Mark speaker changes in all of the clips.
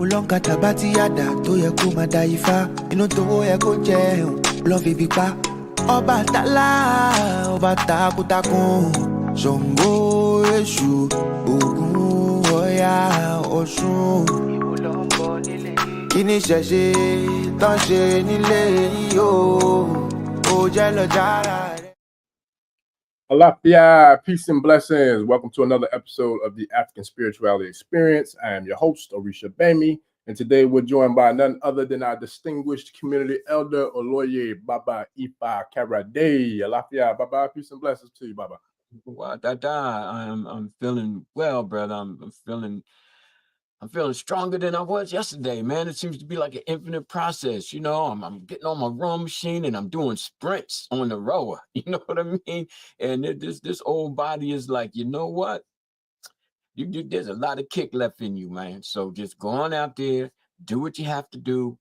Speaker 1: Ulonka tabati yada tó yẹ kó máa da ifá. Inú tó yẹ kó jẹun lọ fi bí pa. Ọbàtálá ọba takuntakun. Ṣàngó Èṣù Ògún Ọya Ọ̀ṣun. Kí ni ṣẹ̀ṣe tán ṣe nílé yìí o? Ó jẹ́ lọ jára rẹ̀.
Speaker 2: Alafia, peace and blessings. Welcome to another episode of the African Spirituality Experience. I am your host, Orisha Bami, and today we're joined by none other than our distinguished community elder, Oloye Baba Ifa Karade. Alafia, Baba, peace and blessings to you, Baba.
Speaker 3: Wow, I'm feeling well, brother. I'm feeling stronger than I was yesterday, man. It seems to be like an infinite process. You know, I'm getting on my rowing machine and I'm doing sprints on the rower. You know what I mean? And this old body is like, you know what? There's a lot of kick left in you, man. So just go on out there, do what you have to do,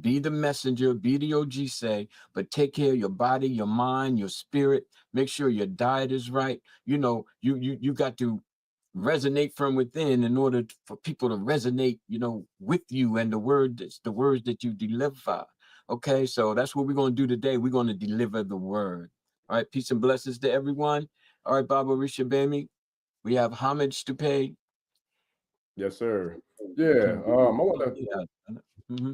Speaker 3: be the messenger, be the OG say, but take care of your body, your mind, your spirit. Make sure your diet is right. You know, you got to resonate from within in order for people to resonate, you know, with you and the words that you deliver. Okay, so that's what we're going to do today. We're going to deliver the word. All right, peace and blessings to everyone. All right, Baba Risha Bami, we have homage to pay.
Speaker 2: Yes, sir. Yeah, I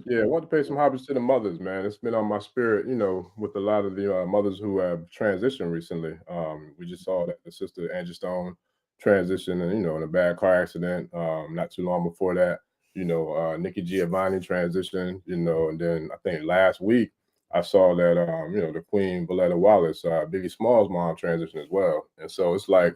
Speaker 2: want to pay some homage to the mothers, man. It's been on my spirit, you know, with a lot of the mothers who have transitioned recently. We just saw that the sister Angie Stone transition, and you know, in a bad car accident. Not too long before that, you know, Nikki Giovanni transitioned, you know, and then I think last week I saw that you know, the Queen Valletta Wallace, Biggie Smalls' mom, transitioned as well. And so it's like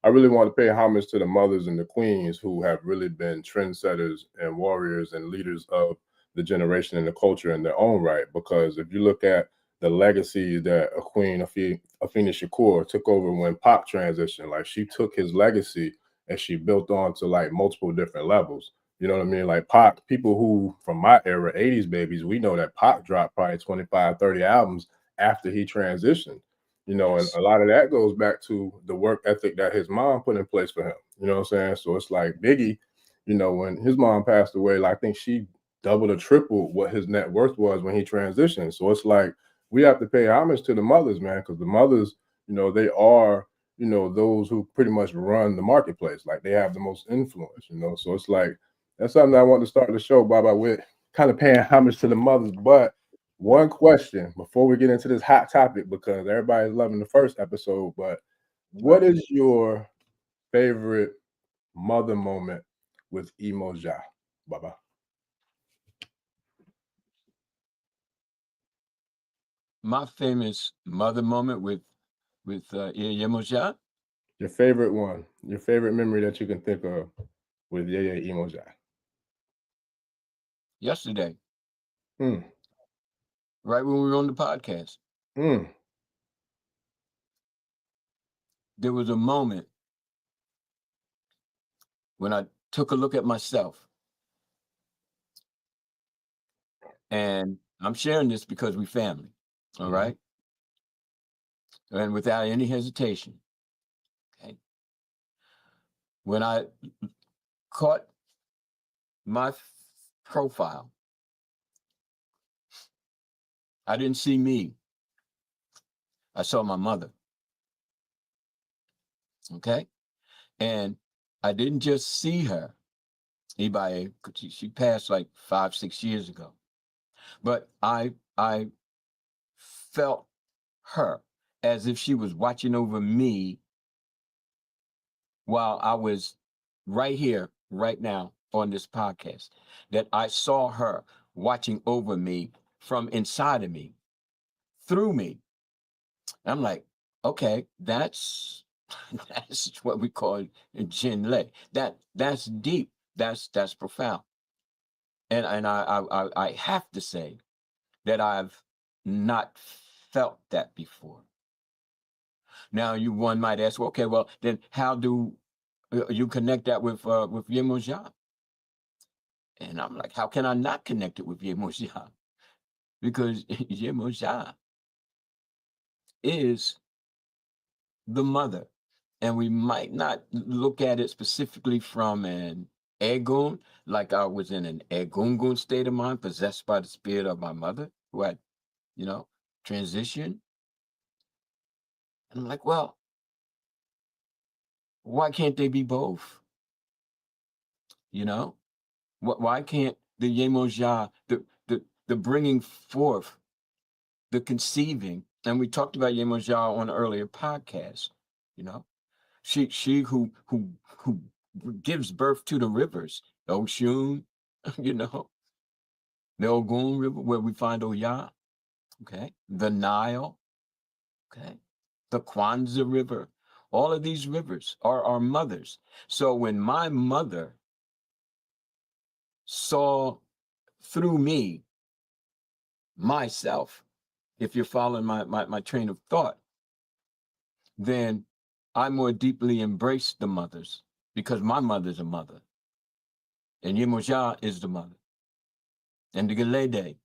Speaker 2: I really want to pay homage to the mothers and the queens who have really been trendsetters and warriors and leaders of the generation and the culture in their own right. Because if you look at the legacy that a Queen Afeni Shakur took over when Pop transitioned, like she took his legacy and she built on to like multiple different levels. You know what I mean? Like Pop, people who from my era, 80s babies, we know that Pop dropped probably 25, 30 albums after he transitioned. You know, and a lot of that goes back to the work ethic that his mom put in place for him. You know what I'm saying? So it's like Biggie, you know, when his mom passed away, like I think she doubled or tripled what his net worth was when he transitioned. So it's like we have to pay homage to the mothers, man, because the mothers, you know, they are, you know, those who pretty much run the marketplace. Like they have the most influence, you know. So it's like that's something I want to start the show, Baba, with kind of paying homage to the mothers. But one question before we get into this hot topic, because everybody's loving the first episode, but what is your favorite mother moment with Emoja, Baba?
Speaker 3: My famous mother moment with Yemoja.
Speaker 2: Your favorite one, your favorite memory that you can think of with Yeye Emoja.
Speaker 3: Yesterday.
Speaker 2: Mm.
Speaker 3: Right when we were on the podcast.
Speaker 2: Mm.
Speaker 3: There was a moment when I took a look at myself. And I'm sharing this because we family. All right. And without any hesitation. Okay. When I caught my profile, I didn't see me. I saw my mother. Okay. And I didn't just see her. She passed like 5, 6 years ago. But I felt her as if she was watching over me while I was right here, right now on this podcast, that I saw her watching over me from inside of me, through me. I'm like, okay, that's what we call Jinle. That's deep. That's profound. And I have to say that I've not felt that before. Now, one might ask, well, okay, well, then how do you connect that with Yemoja? And I'm like, how can I not connect it with Yemoja? Because Yemoja is the mother. And we might not look at it specifically from an Egun, like I was in an Egungun state of mind, possessed by the spirit of my mother, who had, transitioned. And I'm like, well, why can't they be both? You know, why can't the Yemoja, the bringing forth, the conceiving, and we talked about Yemoja on an earlier podcast. You know, she who gives birth to the rivers, Oshun, the Ogun River, where we find Oya, okay, the Nile, okay, the Kwanzaa River. All of these rivers are our mothers. So when my mother saw through me myself, if you're following my train of thought, then I more deeply embrace the mothers because my mother's a mother. And Yemoja is the mother. And the Gelede,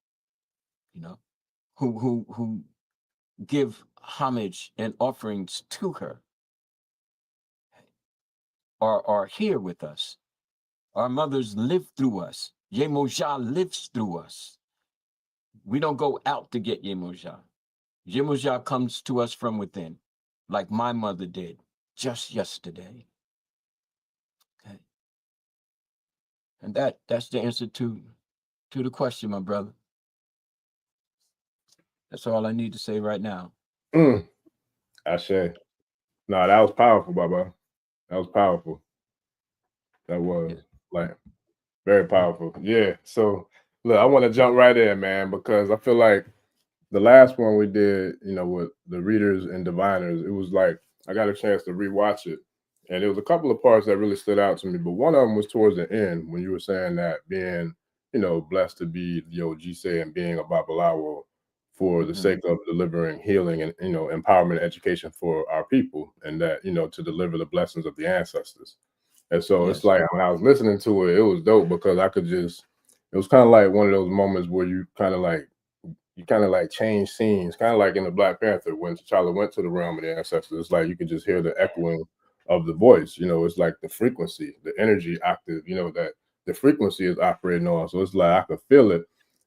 Speaker 3: who give homage and offerings to her are here with us. Our mothers live through us. Yemoja lives through us. We don't go out to get Yemoja. Yemoja comes to us from within, like my mother did just yesterday. Okay. And that's the answer to the question, my brother. That's all I need to say right now.
Speaker 2: Ashe. No, that was powerful, Baba. That was powerful. That was like very powerful. Yeah. So look, I want to jump right in, man, because I feel like the last one we did, with the readers and diviners, it was like I got a chance to rewatch it. And there was a couple of parts that really stood out to me. But one of them was towards the end when you were saying that being, blessed to be the Ojise and being a Babalawo for the sake of delivering healing and, empowerment and education for our people, and that, to deliver the blessings of the ancestors. And so it's like when I was listening to it, it was dope because it was kind of like one of those moments where you kind of like change scenes, kind of like in the Black Panther when T'Challa went to the realm of the ancestors. It's like you could just hear the echoing of the voice. It's like the frequency, the energy octave, that the frequency is operating on. So it's like I could feel it.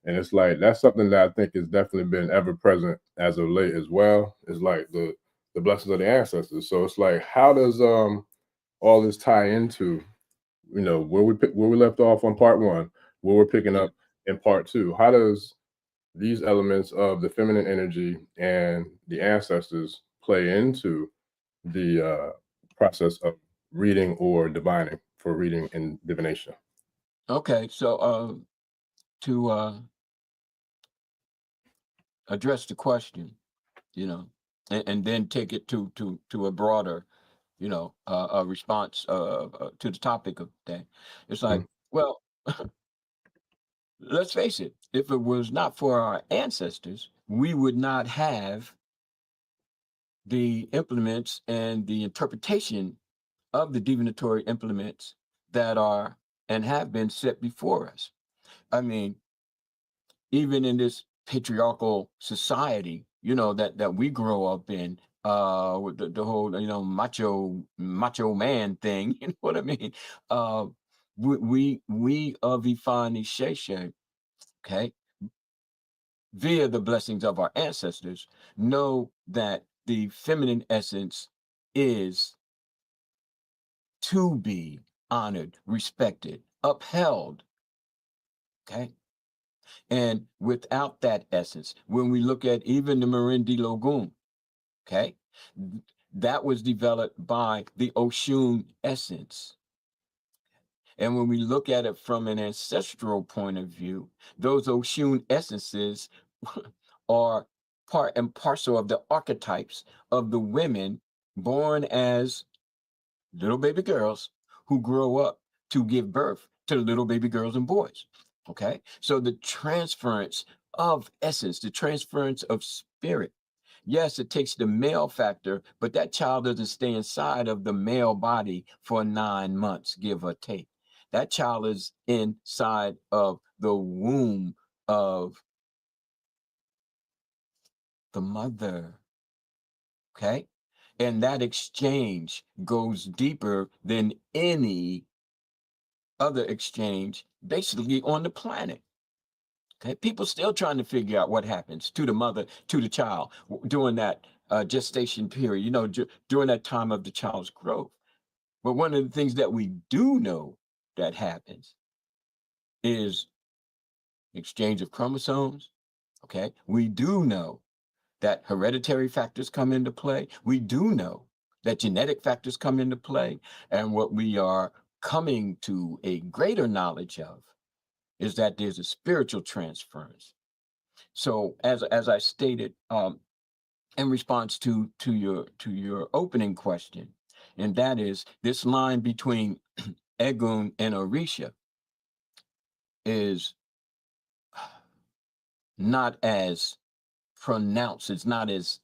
Speaker 2: And it's like that's something that I think has definitely been ever present as of late as well. It's like the blessings of the ancestors. So it's like, how does all this tie into, where we left off on part one, where we're picking up in part two? How does these elements of the feminine energy and the ancestors play into the process of reading or divining, for reading and divination?
Speaker 3: Okay, so to address the question, and then take it to a broader, a response to the topic of the day. It's like, well, let's face it, if it was not for our ancestors, we would not have the implements and the interpretation of the divinatory implements that are and have been set before us. I mean, even in this patriarchal society, that we grow up in, with the whole, macho man thing, you know what I mean? We of Ifani Sheshe, okay, via the blessings of our ancestors, know that the feminine essence is to be honored, respected, upheld, okay? And without that essence, when we look at even the Marindi Logun, okay, that was developed by the Oshun essence. And when we look at it from an ancestral point of view, those Oshun essences are part and parcel of the archetypes of the women born as little baby girls who grow up to give birth to little baby girls and boys. Okay. So the transference of essence, the transference of spirit. Yes, it takes the male factor, but that child doesn't stay inside of the male body for 9 months, give or take. That child is inside of the womb of the mother. Okay. And that exchange goes deeper than any other exchange basically on the planet. Okay, people still trying to figure out what happens to the mother, to the child during that gestation period, you know, during that time of the child's growth. But one of the things that we do know that happens is exchange of chromosomes. Okay, we do know that hereditary factors come into play. We do know that genetic factors come into play. And what we are coming to a greater knowledge of is that there's a spiritual transference. So as I stated in response to your opening question, and that is this line between Egun and Orisha is not as pronounced, it's not as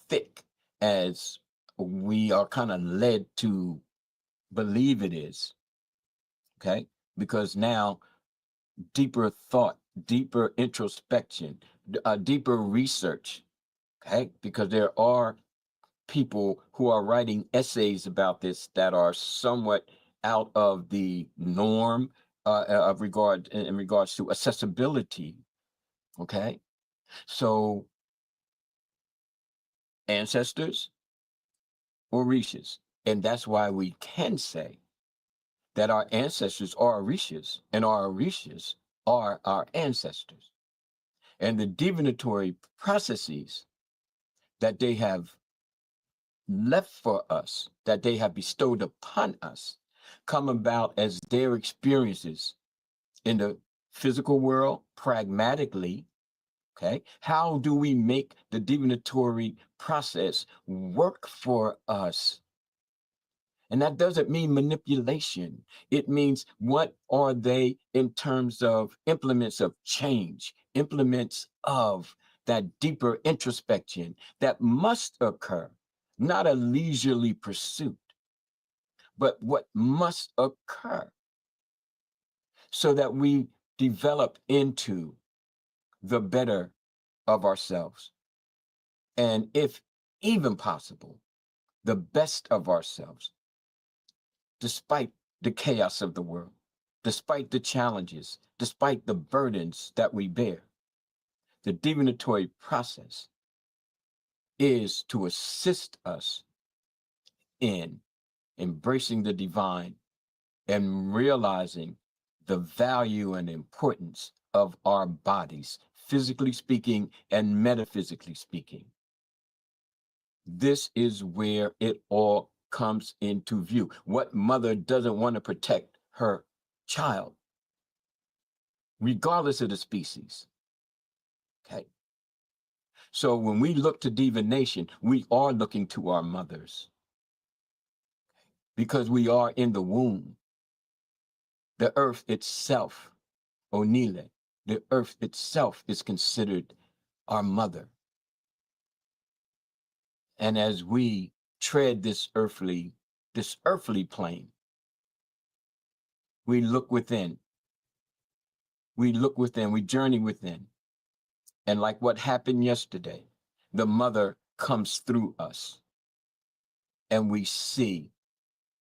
Speaker 3: thick as we are kind of led to believe it is. Okay, because now deeper thought, deeper introspection, deeper research. Okay, because there are people who are writing essays about this that are somewhat out of the norm of regard in regards to accessibility. Okay, so ancestors, orishas, and that's why we can say that our ancestors are orishas and our orishas are our ancestors, and the divinatory processes that they have left for us, that they have bestowed upon us, come about as their experiences in the physical world pragmatically. Okay, how do we make the divinatory process work for us? And that doesn't mean manipulation. It means what are they in terms of implements of change, implements of that deeper introspection that must occur, not a leisurely pursuit, but what must occur so that we develop into the better of ourselves. And if even possible, the best of ourselves, despite the chaos of the world, despite the challenges, despite the burdens that we bear. The divinatory process is to assist us in embracing the divine and realizing the value and importance of our bodies, physically speaking and metaphysically speaking. This is where it all comes into view. What mother doesn't want to protect her child, regardless of the species? Okay. So when we look to divination, we are looking to our mothers because we are in the womb. The earth itself, Onile, the earth itself is considered our mother. And as we tread this earthly plane, we look within. We look within, we journey within. And like what happened yesterday, the mother comes through us and we see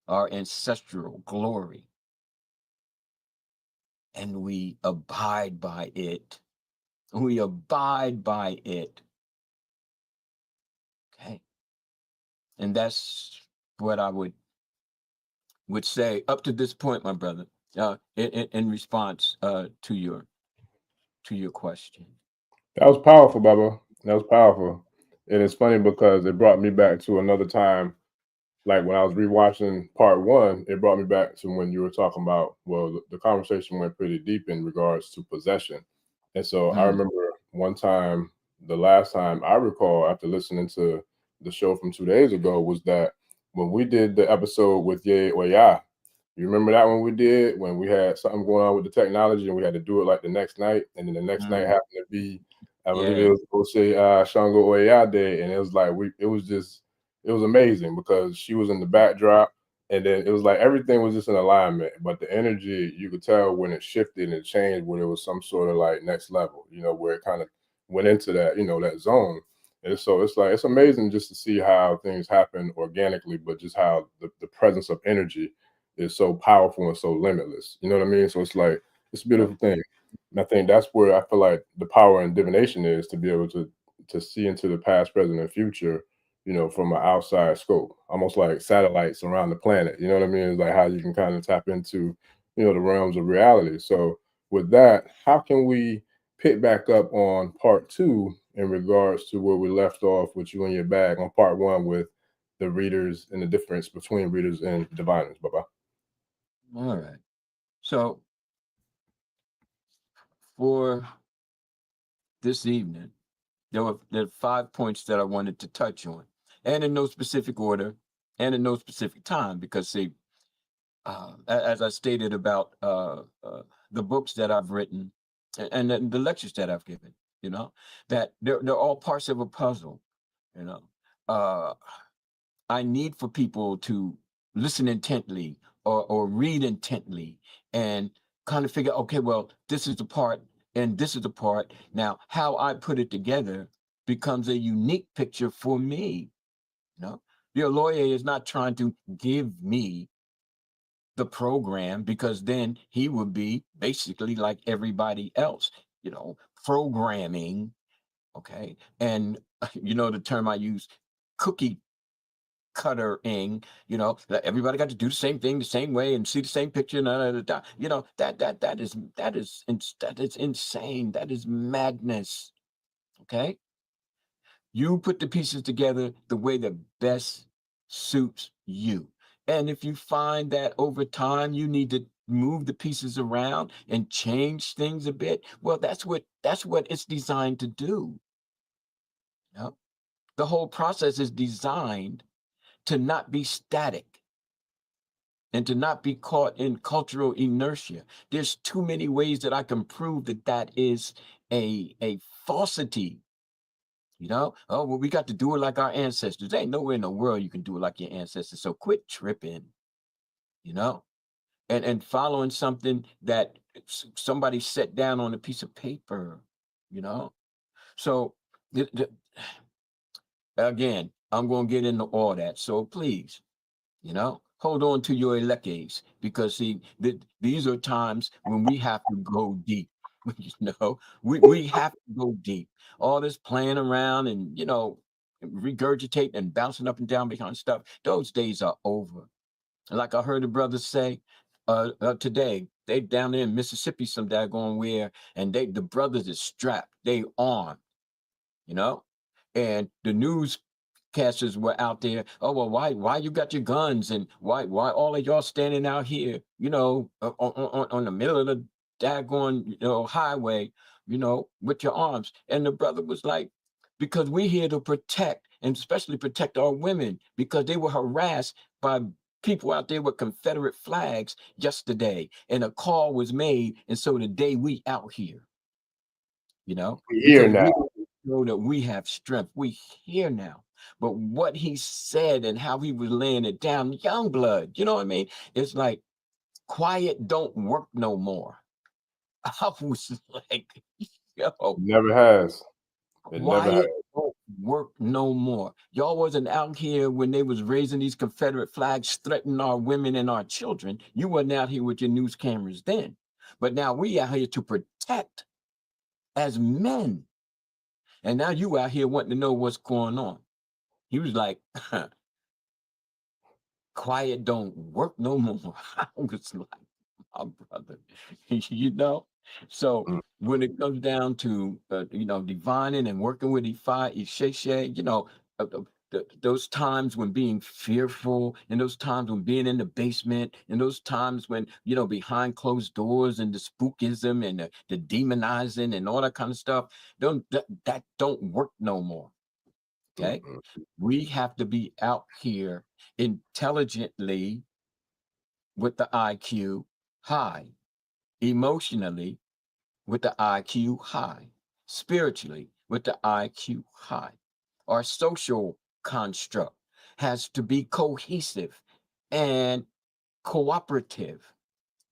Speaker 3: our ancestral glory and we abide by it. We abide by it. Okay. And that's what I would say up to this point, my brother, in response to your question.
Speaker 2: That was powerful, Baba. That was powerful. And it's funny because it brought me back to another time. Like when I was rewatching part one, it brought me back to when you were talking about, well, the conversation went pretty deep in regards to possession. And so I remember one time, the last time I recall after listening to the show from 2 days ago was that when we did the episode with Ye Oya, you remember that one we did when we had something going on with the technology and we had to do it like the next night, and then the next night happened to be, I believe it was Osei Shango Oya Day, and it was like it was amazing because she was in the backdrop, and then it was like everything was just in alignment, but the energy you could tell when it shifted and it changed, when it was some sort of like next level, where it kind of went into that, that zone. And so it's like it's amazing just to see how things happen organically, but just how the presence of energy is so powerful and so limitless. You know what I mean? So it's like it's a beautiful thing. And I think that's where I feel like the power in divination is to be able to see into the past, present, and future, from an outside scope, almost like satellites around the planet. You know what I mean? It's like how you can kind of tap into, the realms of reality. So with that, how can we pick back up on part two in regards to where we left off with you and your bag on part one with the readers and the difference between readers and diviners? Bye-bye.
Speaker 3: All right. So for this evening, there are 5 points that I wanted to touch on, and in no specific order, and in no specific time, because see, as I stated about the books that I've written and the lectures that I've given, that they're all parts of a puzzle. You know, uh, I need for people to listen intently or read intently and kind of figure, okay, well, this is the part and this is the part. Now, how I put it together becomes a unique picture for me. You know, your lawyer is not trying to give me the program, because then he would be basically like everybody else, programming. Okay. And the term I use, cookie cuttering, that everybody got to do the same thing the same way and see the same picture. That is insane. That is madness. Okay. You put the pieces together the way that best suits you. And if you find that over time you need to move the pieces around and change things a bit, well, that's what it's designed to do. You know? The whole process is designed to not be static and to not be caught in cultural inertia. There's too many ways that I can prove that that is a falsity. Oh, well, we got to do it like our ancestors. There ain't nowhere in the world you can do it like your ancestors. So quit tripping, you know, and following something that somebody set down on a piece of paper, you know. So again, I'm going to get into all that. So please, hold on to your elecades, because see, these are times when we have to go deep. We have to go deep. All this playing around and regurgitating and bouncing up and down behind stuff, those days are over. And like I heard the brothers say today, they down there in Mississippi, some daggone where, and the brothers is strapped, they armed, you know and the newscasters were out there. Oh, well, why you got your guns, and why all of y'all standing out here, on the middle of the daggone highway, with your arms? And the brother was like, because we're here to protect, and especially protect our women, because they were harassed by people out there with Confederate flags yesterday, and a call was made, and so today we out here,
Speaker 2: We're here
Speaker 3: because
Speaker 2: now.
Speaker 3: we know that we have strength. We here now. But what he said and how he was laying it down, young blood, you know what I mean? It's like, quiet don't work no more. I was like, yo,
Speaker 2: Never has. It never has.
Speaker 3: quiet don't work no more. Y'all wasn't out here when they was raising these Confederate flags, threatening our women and our children. You wasn't out here with your news cameras then. But now we out here to protect as men. And now you out here wanting to know what's going on. He was like, quiet don't work no more. I was like, my brother, you know? So
Speaker 2: Mm,
Speaker 3: when it comes down to, divining and working with Isese, those times when being fearful, and those times when being in the basement, and those times when, behind closed doors, and the spookism and the demonizing and all that kind of stuff, that don't work no more.
Speaker 2: mm,
Speaker 3: Okay.
Speaker 2: mm,
Speaker 3: We have to be out here intelligently with the IQ high, emotionally with the IQ high, spiritually with the IQ high. Our social construct has to be cohesive and cooperative.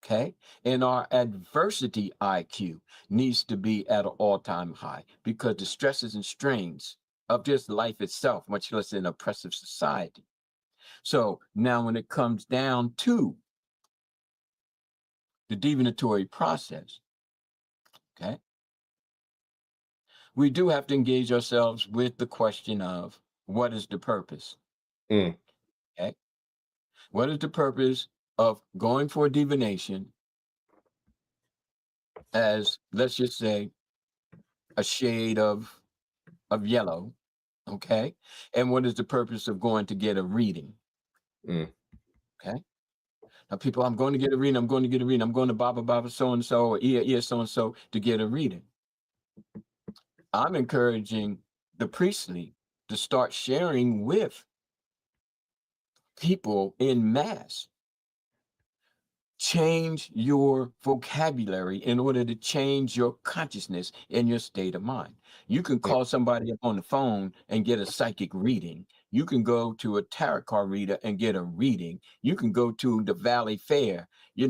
Speaker 3: Okay. And our adversity IQ needs to be at an all-time high, because the stresses and strains of just life itself, much less an oppressive society. So now when it comes down to the divinatory process, okay, we do have to engage ourselves with the question of what is the purpose?
Speaker 2: Mm.
Speaker 3: Okay. What is the purpose of going for divination as, let's just say, a shade of yellow, okay? And what is the purpose of going to get a reading?
Speaker 2: Mm.
Speaker 3: Okay. Now, people, I'm going to get a reading. I'm going to get a reading. I'm going to Baba so and so or ear so and so to get a reading. I'm encouraging the priestly to start sharing with people in mass. Change your vocabulary in order to change your consciousness and your state of mind. You can call somebody up on the phone and get a psychic reading. You can go to a tarot card reader and get a reading. You can go to the Valley Fair, and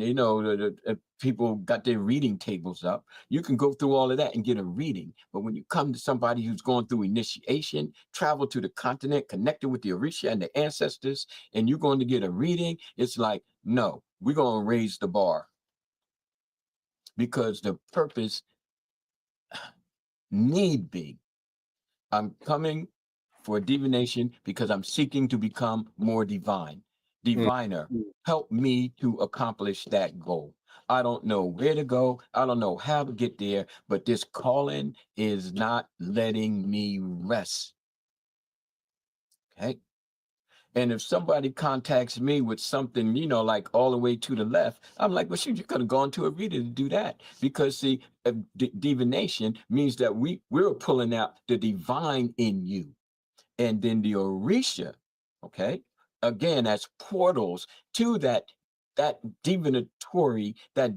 Speaker 3: the people got their reading tables up. You can go through all of that and get a reading. But when you come to somebody who's going through initiation, travel to the continent, connected with the Orisha and the ancestors, and you're going to get a reading, it's like, no, we're going to raise the bar, because the purpose need be, I'm coming for divination because I'm seeking to become more divine. Diviner, help me to accomplish that goal. I don't know where to go. I don't know how to get there, but this calling is not letting me rest. Okay. And if somebody contacts me with something, like all the way to the left, I'm like, well, shoot, you could have gone to a reader to do that. Because see, divination means that we're pulling out the divine in you. And then the Orisha, okay, again, as portals to that divinatory, that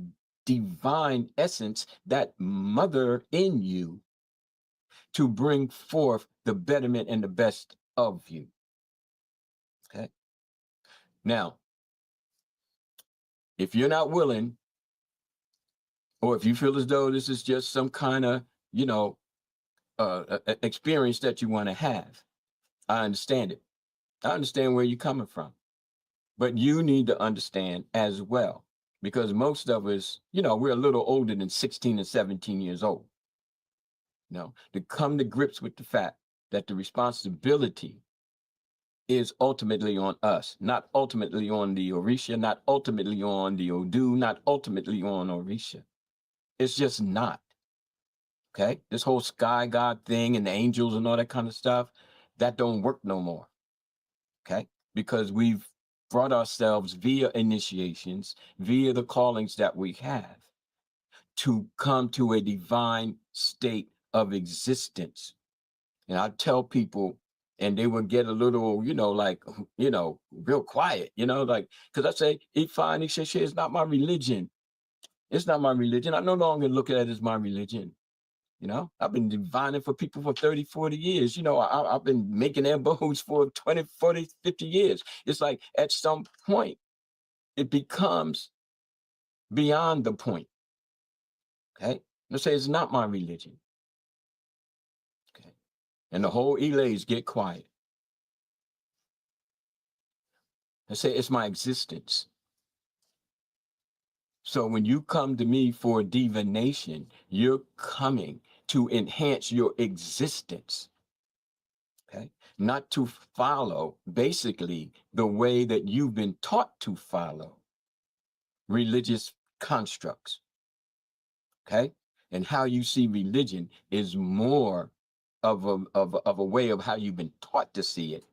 Speaker 3: divine essence, that mother in you, to bring forth the betterment and the best of you. Okay. Now, if you're not willing, or if you feel as though this is just some kind of, experience that you want to have, I understand it. I understand where you're coming from. But you need to understand as well, because most of us, we're a little older than 16 and 17 years old. To come to grips with the fact that the responsibility is ultimately on us, not ultimately on the Orisha, not ultimately on the Odu, not ultimately on Orisha. It's just not. Okay? This whole sky god thing and the angels and all that kind of stuff, that don't work no more. Okay? Because we've brought ourselves via initiations, via the callings that we have, to come to a divine state of existence. And I tell people, and they would get a little, real quiet, because I say, Ifa Isese is not my religion. It's not my religion. I no longer look at it as my religion. I've been divining for people for 30, 40 years. I've been making their bones for 20, 40, 50 years. It's like at some point, it becomes beyond the point. Okay. Let's say it's not my religion. Okay. And the whole Elays get quiet. Let's say it's my existence. So when you come to me for divination, you're coming to enhance your existence. Okay. Not to follow basically the way that you've been taught to follow religious constructs. Okay. And how you see religion is more of a way of how you've been taught to see it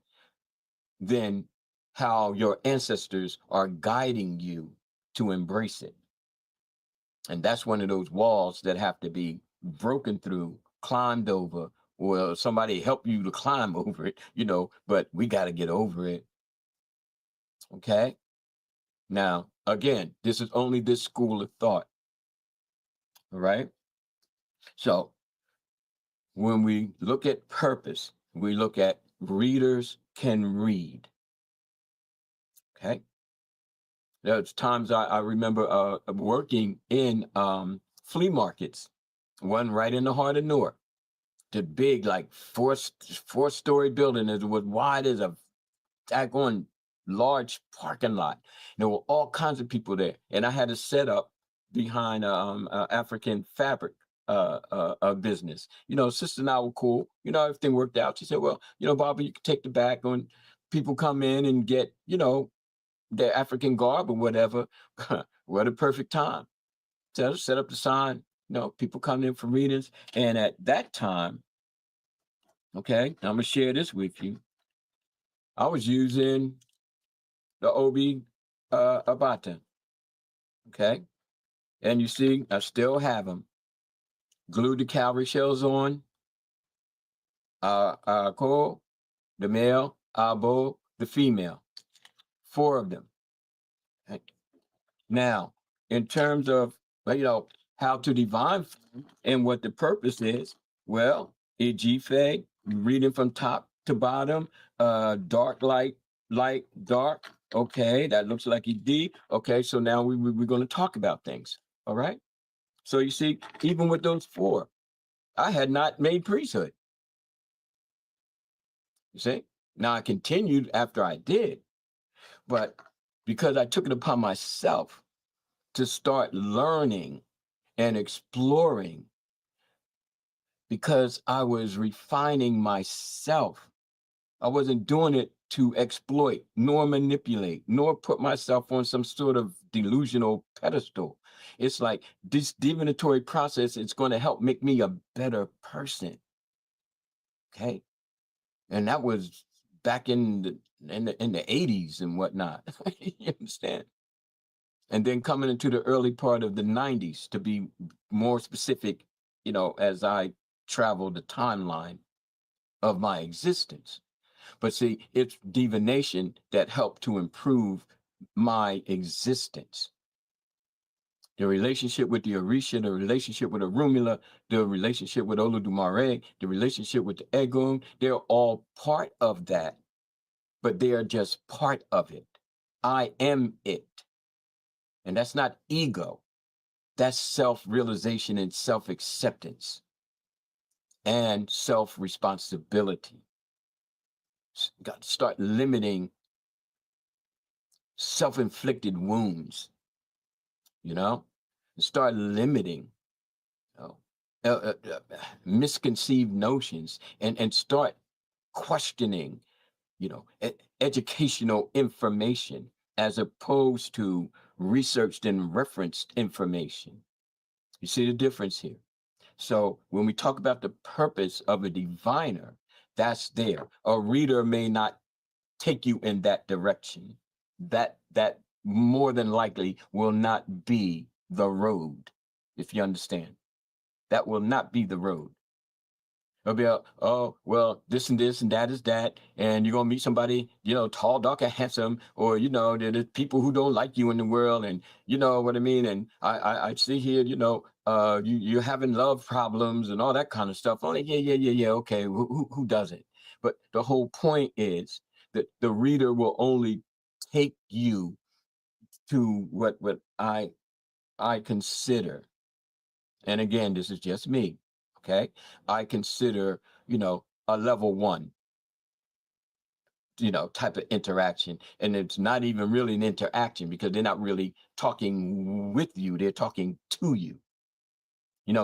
Speaker 3: than how your ancestors are guiding you to embrace it. And that's one of those walls that have to be broken through, climbed over, or somebody help you to climb over it, but we got to get over it. Okay. Now, again, this is only this school of thought. All right. So when we look at purpose, we look at readers can read. Okay. There's times I remember working in flea markets, one right in the heart of Newark. The big, like four-story building is was wide as a daggone large parking lot. There were all kinds of people there, and I had a setup behind African fabric business. Sister and I were cool. Everything worked out. She said, "Well, Barbara, you can take the back when people come in and get, their African garb or whatever." What a perfect time. So I set up the sign. People coming in for readings, and at that time, okay, I'm gonna share this with you. I was using the Obi Abata. Okay. And you see, I still have them. Glued the cowrie shells on. Ko, the male, Abo, the female. 4 of them. Okay. Now, in terms of, how to divine and what the purpose is, well, Ejife, reading from top to bottom, dark, light, dark. Okay, that looks like ED. Okay, so now we're going to talk about things. All right. So you see, even with those 4, I had not made priesthood. You see? Now I continued after I did, but because I took it upon myself to start learning and exploring, because I was refining myself. I wasn't doing it to exploit, nor manipulate, nor put myself on some sort of delusional pedestal. It's like this divinatory process is going to help make me a better person. Okay. And that was back in the 80s and whatnot. You understand? And then coming into the early part of the 90s, to be more specific, as I traveled the timeline of my existence. But see, it's divination that helped to improve my existence. The relationship with the Orisha, the relationship with Arumula, the relationship with Olodumare, the relationship with the Egun, they're all part of that, but they are just part of it. I am it. And that's not ego. That's self-realization and self-acceptance and self-responsibility. Got to start limiting self-inflicted wounds, start limiting misconceived notions and start questioning, educational information as opposed to researched and referenced information. You see the difference here? So when we talk about the purpose of a diviner, that's there. A reader may not take you in that direction. That more than likely will not be the road, if you understand. That will not be the road. It'll be oh, well, this and this and that is that, and you're gonna meet somebody, tall, dark, and handsome, or there's people who don't like you in the world, and you know what I mean. And I see here, you're having love problems and all that kind of stuff. Only yeah, okay, who doesn't? But the whole point is that the reader will only take you to what I consider, and again, this is just me. Okay, I consider, a level 1, type of interaction. And it's not even really an interaction because they're not really talking with you. They're talking to you.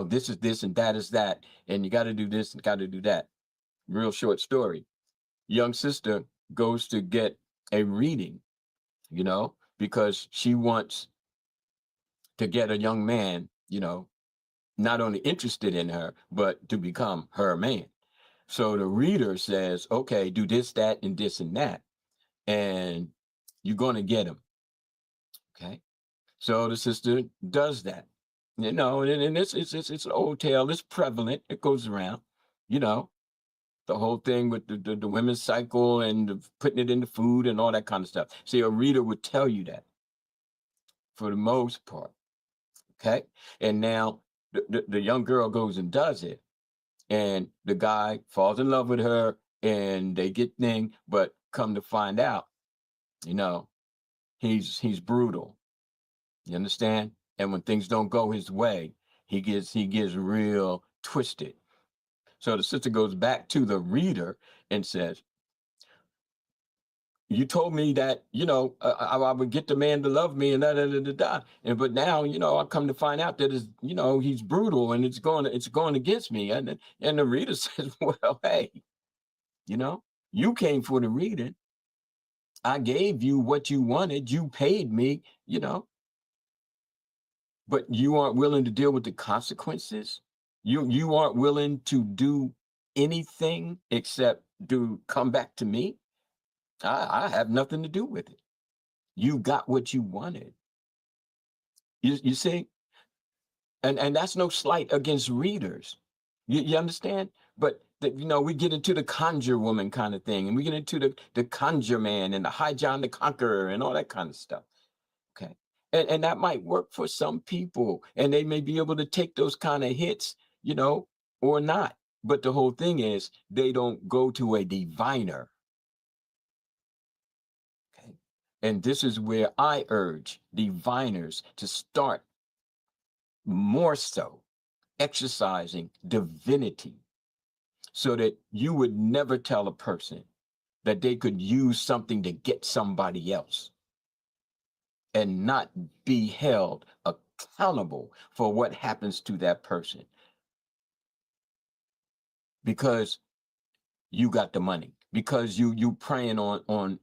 Speaker 3: This is this and that is that. And you got to do this and got to do that. Real short story. Young sister goes to get a reading, because she wants to get a young man, not only interested in her, but to become her man. So the reader says, okay, do this, that, and this and that, and you're going to get him. Okay. So the sister does that, and it's an old tale. It's prevalent. It goes around, the whole thing with the women's cycle and putting it in the food and all that kind of stuff. See, a reader would tell you that for the most part. Okay. And now the young girl goes and does it. And the guy falls in love with her and they get thing, but come to find out, he's brutal. You understand? And when things don't go his way, he gets real twisted. So the sister goes back to the reader and says, you told me that, I would get the man to love me and da. And but now, I come to find out that he's brutal and it's going against me. And the reader says, well, hey, you came for the reading. I gave you what you wanted. You paid me, but you aren't willing to deal with the consequences. You aren't willing to do anything except to come back to me. I have nothing to do with it. You got what you wanted. You see? And that's no slight against readers. You understand? But we get into the conjure woman kind of thing, and we get into the conjure man and the High John the Conqueror and all that kind of stuff. Okay. And that might work for some people, and they may be able to take those kind of hits, or not. But the whole thing is they don't go to a diviner. Okay. And this is where I urge diviners to start more so exercising divinity, so that you would never tell a person that they could use something to get somebody else and not be held accountable for what happens to that person, because you got the money, because you praying on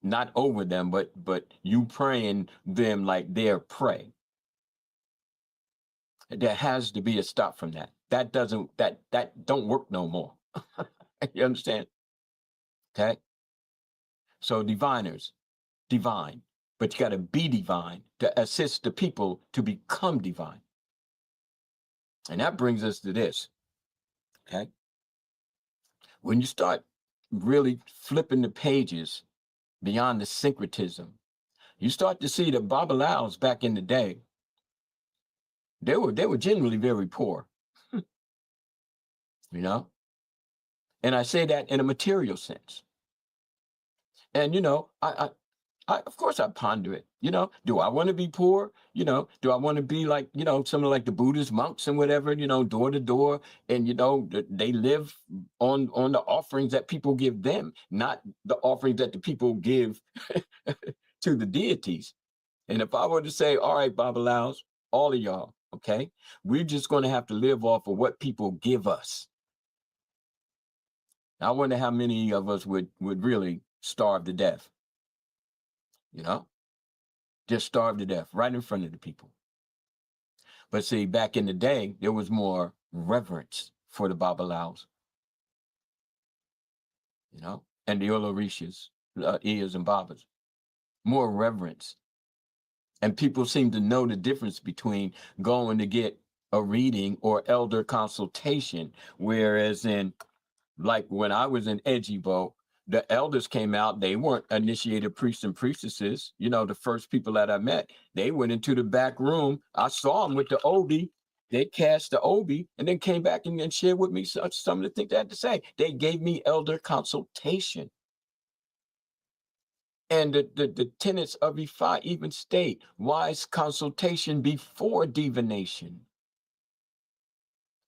Speaker 3: not over them, but you praying them like they're prey. There has to be a stop from that. That don't work no more. You understand? Okay. So diviners, divine, but you got to be divine to assist the people to become divine. And that brings us to this. Okay. When you start really flipping the pages beyond the syncretism, you start to see that Babalawos back in the day, they were generally very poor, and I say that in a material sense. And I of course I ponder it. Do I want to be poor? Do I want to be like, some of like the Buddhist monks and whatever, door to door, and they live on the offerings that people give them, not the offerings that the people give to the deities. And if I were to say, all right, Babalawos, all of y'all, okay, we're just going to have to live off of what people give us. I wonder how many of us would really starve to death. Just starve to death right in front of the people. But see, back in the day, there was more reverence for the Babalawos, and the Olorishas, Iyas and Babas. More reverence. And people seem to know the difference between going to get a reading or elder consultation, whereas like when I was in Ejibo, the elders came out. They weren't initiated priests and priestesses. The first people that I met, they went into the back room. I saw them with the obi. They cast the obi and then came back and shared with me some of the things they had to say. They gave me elder consultation. And the tenets of Ifa even state wise consultation before divination.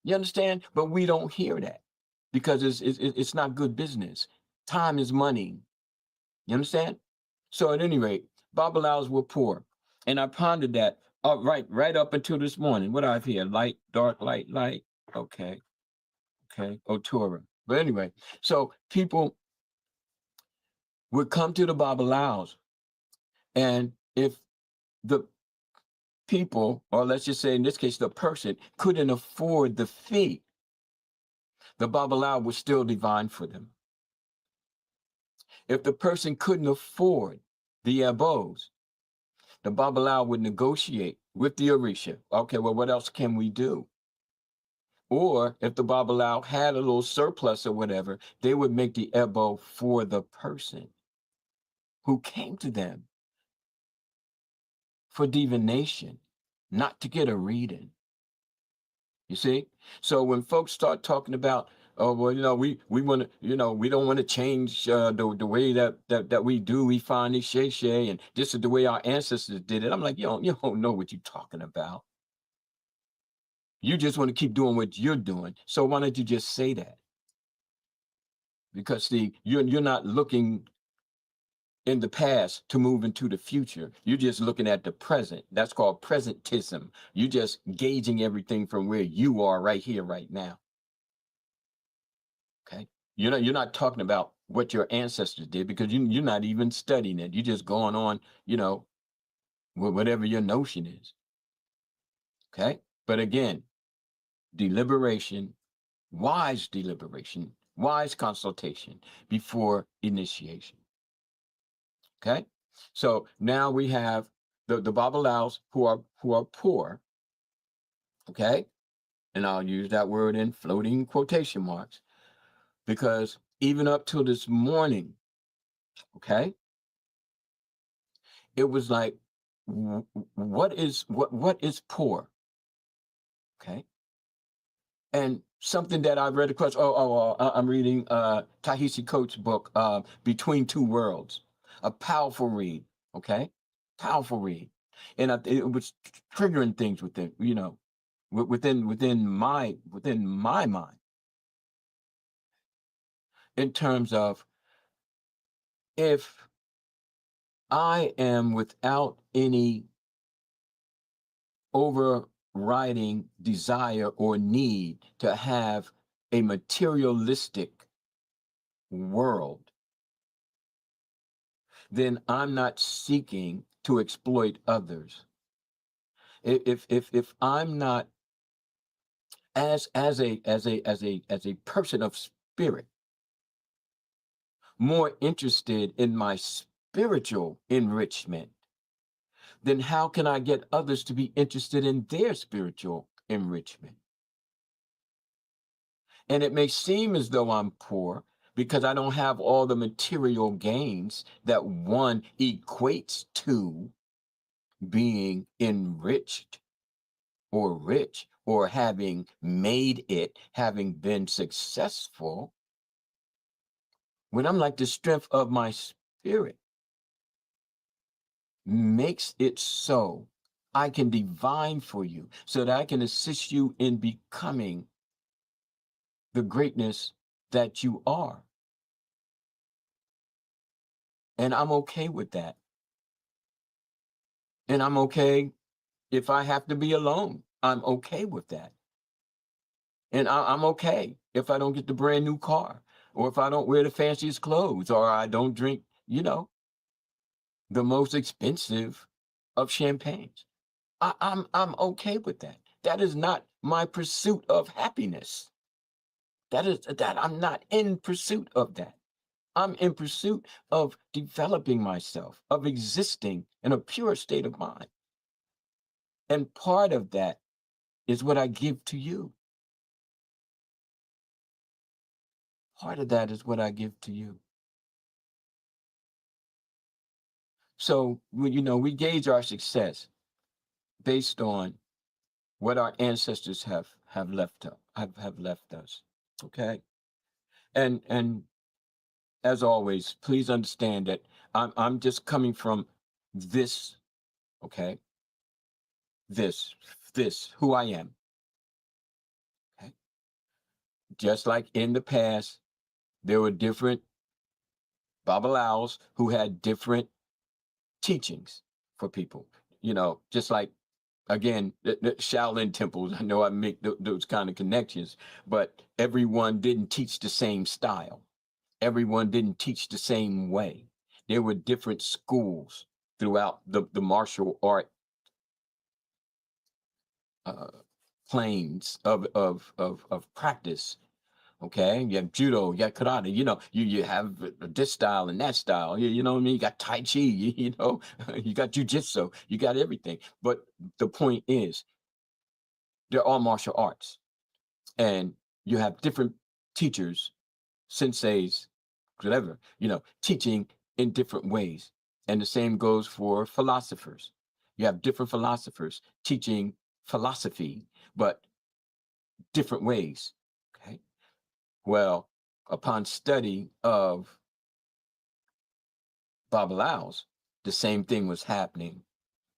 Speaker 3: You understand? But we don't hear that because it's not good business. Time is money. You understand? So at any rate, Babalawos were poor. And I pondered that right up until this morning. What I've here, light, dark, light, light. Okay. Otura. But anyway, so people would come to the Babalawos, and if the people, or let's just say in this case, the person couldn't afford the fee, the Babalawo was still divine for them. If the person couldn't afford the abos, the Babalawo would negotiate with the Orisha. Okay, well, what else can we do? Or if the Babalawo had a little surplus or whatever, they would make the ebo for the person who came to them for divination, not to get a reading. You see? So when folks start talking about, oh, well, we want to, we don't want to change the way that we do. We find Isese, and this is the way our ancestors did it. I'm like, you don't know what you're talking about. You just want to keep doing what you're doing. So why don't you just say that? Because see, you're not looking in the past to move into the future. You're just looking at the present. That's called presentism. You're just gauging everything from where you are right here, right now. Okay. You're not talking about what your ancestors did, because you're not even studying it. You're just going on, whatever your notion is. Okay. But again, deliberation, wise consultation before initiation. Okay. So now we have the Babalaos who are poor. Okay. And I'll use that word in floating quotation marks, because even up till this morning, okay, it was like, what is poor? Okay. And something that I read across, I'm reading Ta-Nehisi Coates' book, Between Two Worlds, a powerful read, okay? Powerful read. And it was triggering things within, within my mind, in terms of, if I am without any overriding desire or need to have a materialistic world, then I'm not seeking to exploit others. If I'm not, as a person of spirit, more interested in my spiritual enrichment, then how can I get others to be interested in their spiritual enrichment? And it may seem as though I'm poor because I don't have all the material gains that one equates to being enriched or rich, or having made it, having been successful, when I'm like, the strength of my spirit makes it so I can divine for you, so that I can assist you in becoming the greatness that you are. And I'm okay with that. And I'm okay if I have to be alone. I'm okay with that. And I'm okay if I don't get the brand new car, or if I don't wear the fanciest clothes, or I don't drink, the most expensive of champagnes. I'm okay with that. That is not my pursuit of happiness. That I'm not in pursuit of that. I'm in pursuit of developing myself, of existing in a pure state of mind. And part of that is what I give to you. Part of that is what I give to you. So, we gauge our success based on what our ancestors have left us. Okay. And as always, please understand that I'm just coming from this, okay? This who I am. Okay. Just like in the past, there were different Babalaos who had different teachings for people. Just like, again, the Shaolin temples, I know I make those kind of connections, but everyone didn't teach the same style. Everyone didn't teach the same way. There were different schools throughout the martial art planes of practice. Okay, you have judo, you have karate. You have this style and that style. You know what I mean? You got tai chi. You got jujitsu. You got everything. But the point is, they're all martial arts, and you have different teachers, senseis, whatever, teaching in different ways. And the same goes for philosophers. You have different philosophers teaching philosophy, but different ways. Okay. Well, upon study of Babalaos, the same thing was happening.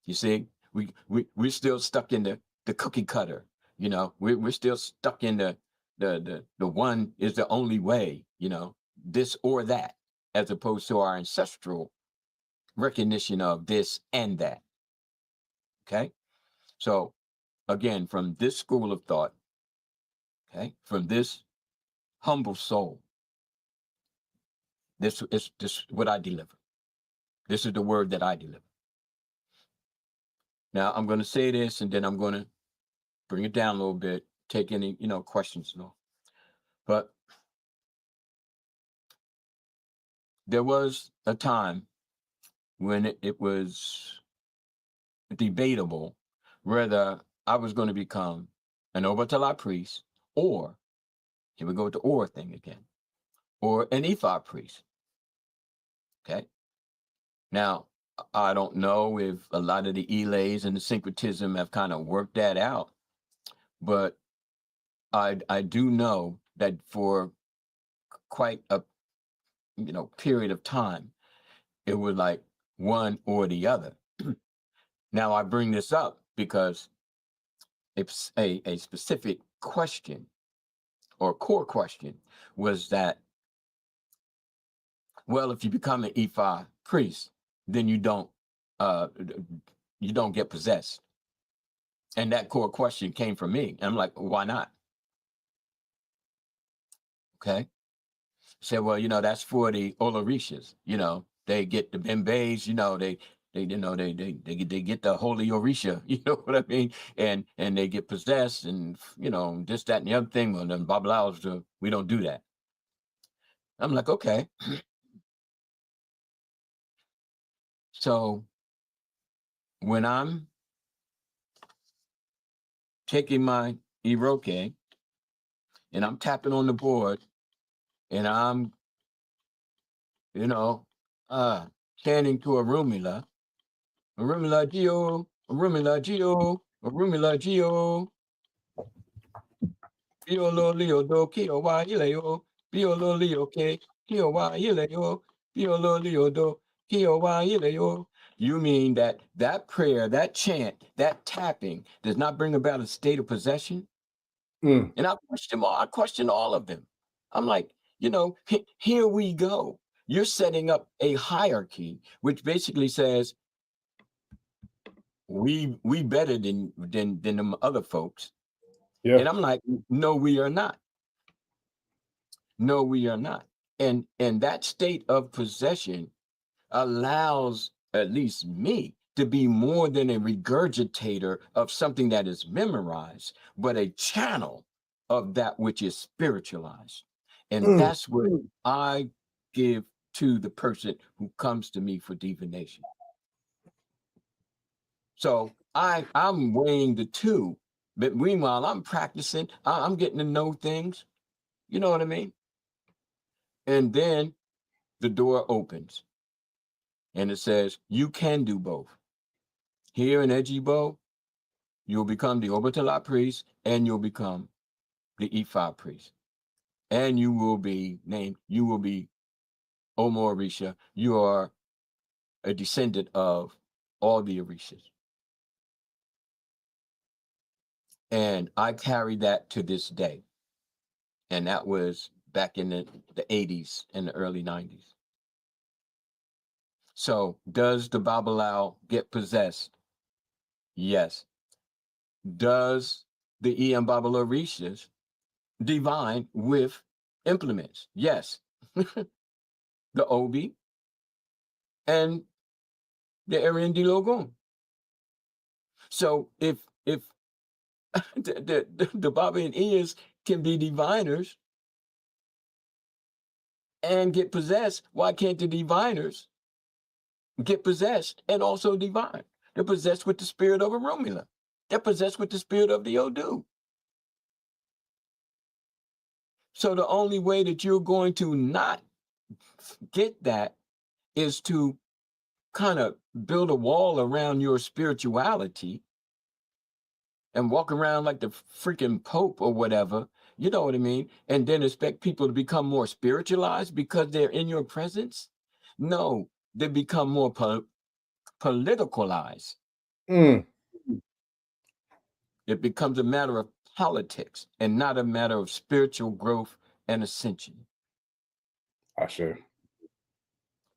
Speaker 3: You see, we're still stuck in the cookie cutter. We're still stuck in the one is the only way. This or that, as opposed to our ancestral recognition of this and that. Okay. So again, from this school of thought, okay, from this humble soul, this is what I deliver. This is the word that I deliver. Now I'm going to say this, and then I'm going to bring it down a little bit, take any, questions and all. But there was a time when it was debatable whether I was going to become an Obatala priest, or, here we go with the or thing again, or an Ifa priest. Okay. Now, I don't know if a lot of the elays and the syncretism have kind of worked that out, but I do know that for quite a period of time, it was like one or the other. Now I bring this up because it's a specific question or core question was that, well, if you become an Ifa priest, then you don't get possessed. And that core question came from me. And I'm like, why not? Okay. Said, well, that's for the Olorishas. They get the Bembeys, they get the Holy Orisha, you know what I mean? And they get possessed and, this, that, and the other thing. Well, then Babalaos, we don't do that. I'm like, okay. So when I'm taking my Iroke and I'm tapping on the board and I'm, chanting to Arumila Gio, Arumila Gio, Arumila Gio, Biolo Leo do Kio wa Ileo, Biolo Leo K, Kio wa Ileo, Biolo Leo do Kio wa Ileo. You mean that prayer, that chant, that tapping does not bring about a state of possession?
Speaker 2: Mm.
Speaker 3: And I question all of them. I'm like, here we go. You're setting up a hierarchy, which basically says we better than them other folks.
Speaker 2: Yeah.
Speaker 3: And I'm like, no, we are not. No, we are not. And that state of possession allows at least me to be more than a regurgitator of something that is memorized, but a channel of that which is spiritualized. And that's what I give to the person who comes to me for divination. So I'm weighing the two, but meanwhile I'm practicing. I'm getting to know things. You know what I mean? And then the door opens, and it says you can do both. Here in Ejibo, you'll become the Obatala priest, and you'll become the Ifa priest, and you will be Omo Orisha. You are a descendant of all the Orishas. And I carry that to this day. And that was back in the 80s and the early 90s. So does the Babalao get possessed? Yes. Does the Ian Babalo Orishas divine with implements? Yes. The Obi and the Arian de Logon. So if the Baba and Ears can be diviners and get possessed, why can't the diviners get possessed and also divine? They're possessed with the spirit of Arumila. They're possessed with the spirit of the Odu. So the only way that you're going to not get that is to kind of build a wall around your spirituality and walk around like the freaking Pope or whatever, you know what I mean? And then expect people to become more spiritualized because they're in your presence? No, they become more politicalized. It becomes a matter of politics and not a matter of spiritual growth and ascension.
Speaker 2: I sure.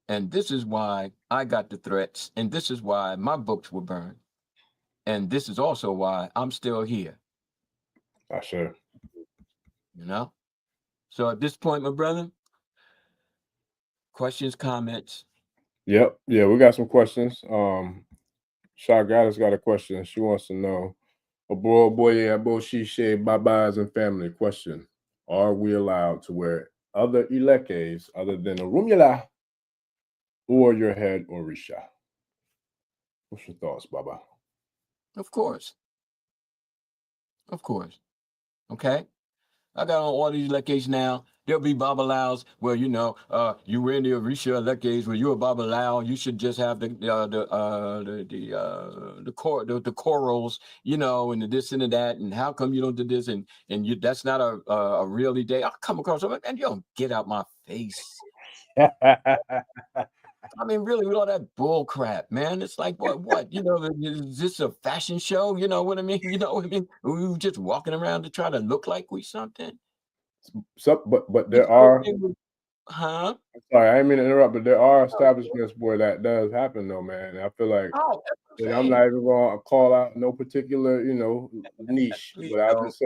Speaker 3: And this is why I got the threats. And this is why my books were burned. And this is also why I'm still here.
Speaker 2: Sure.
Speaker 3: You know? So at this point, my brother, questions, comments?
Speaker 2: Yep. Yeah, we got some questions. Shah Goddess got a question. She wants to know, Boye, Aboshishe, Babas, and family. Question: are we allowed to wear other ilekes other than a rumula or your head or risha? What's your thoughts, Baba?
Speaker 3: Of course. Of course. Okay. I got on all these lecades now. There'll be babalaos where, you know, you wear the Orisha lecades where you're a babalao. You should just have the corals, you know, and the this and the that. And how come you don't do this? And you, that's not a really day. I'll come across them and you don't get out my face. I mean, really, with all that bull crap, man. It's like, what? You know, is this a fashion show? You know what I mean? You know what I mean? We were just walking around to try to look like we something.
Speaker 2: So, but there
Speaker 3: It's the
Speaker 2: are.
Speaker 3: thing with, huh?
Speaker 2: Sorry, I didn't mean to interrupt, but there are establishments where that does happen, though, man. And I feel like,
Speaker 3: Oh, that's what
Speaker 2: and
Speaker 3: I'm
Speaker 2: I'm
Speaker 3: saying.
Speaker 2: not even going to call out no particular, niche,
Speaker 3: Please
Speaker 2: but
Speaker 3: don't.
Speaker 2: I'll just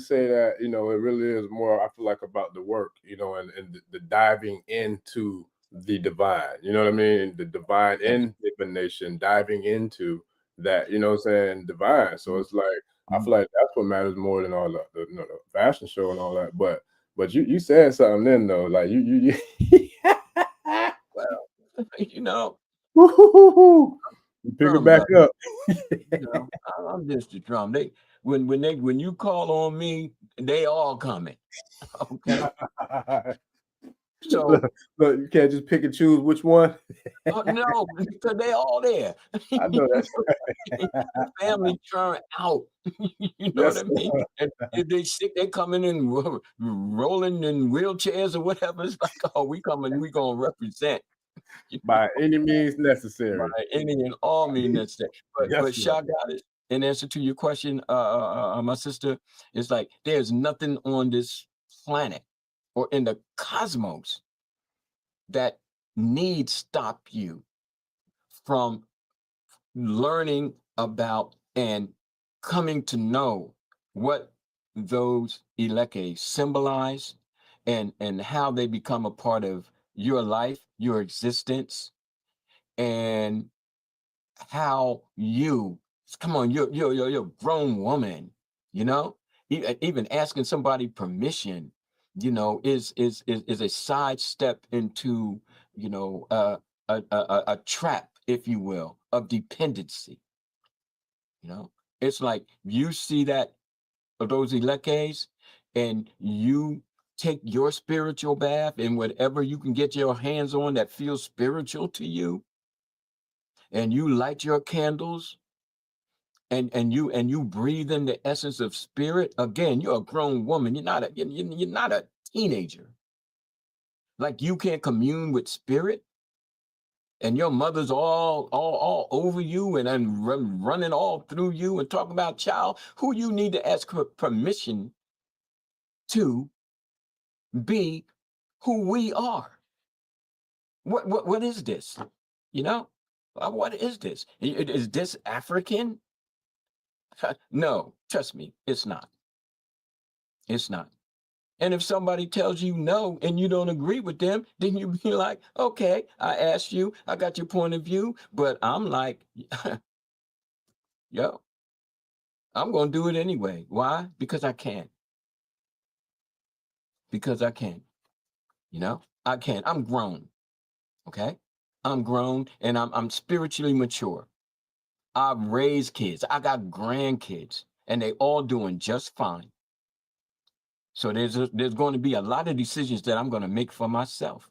Speaker 2: say that, it really is more, I feel like, about the work, and the diving into the divine, you know what I mean? The divine in divination, diving into that, you know what I'm saying, divine. So it's like, I feel like that's what matters more than all the fashion show and all that. But you said something then, though, like you
Speaker 3: Well, you know,
Speaker 2: you pick it
Speaker 3: drum,
Speaker 2: back
Speaker 3: brother.
Speaker 2: up.
Speaker 3: You know, I'm just a drum. When you call on me, they all coming. Okay. So
Speaker 2: Look, you can't just pick and choose which one.
Speaker 3: no, because they all there.
Speaker 2: I know that's
Speaker 3: The family turn out. You know what
Speaker 2: yes,
Speaker 3: I mean? And if they sick, they coming in rolling in wheelchairs or whatever. It's like, oh, we coming, we gonna represent. You know,
Speaker 2: by any means
Speaker 3: by
Speaker 2: necessary.
Speaker 3: any and all means necessary. But
Speaker 2: Yes, sir.
Speaker 3: Shah got it. In answer to your question, my sister, it's like there's nothing on this planet or in the cosmos that need stop you from learning about and coming to know what those elekes symbolize and how they become a part of your life, your existence, and how you come on, you're a grown woman, you know. Even asking somebody permission, you know, is a sidestep into, you know, a trap, if you will, of dependency. You know, it's like you see that of those elekes, and you take your spiritual bath and whatever you can get your hands on that feels spiritual to you, and you light your candles and you breathe in the essence of spirit. Again, you're a grown woman. You're not a teenager. Like you can't commune with spirit, and your mother's all over you and running all through you and talking about child who you need to ask for permission to be who we are. What is this? You know, what is this? Is this African? No, trust me, it's not. It's not. And if somebody tells you no and you don't agree with them, then you be like, okay, I asked you, I got your point of view, but I'm like, yo, I'm going to do it anyway. Why? Because I can. Because I can. You know, I can. I'm grown. Okay. I'm grown and I'm spiritually mature. I've raised kids. I got grandkids and they all doing just fine. So there's going to be a lot of decisions that I'm going to make for myself.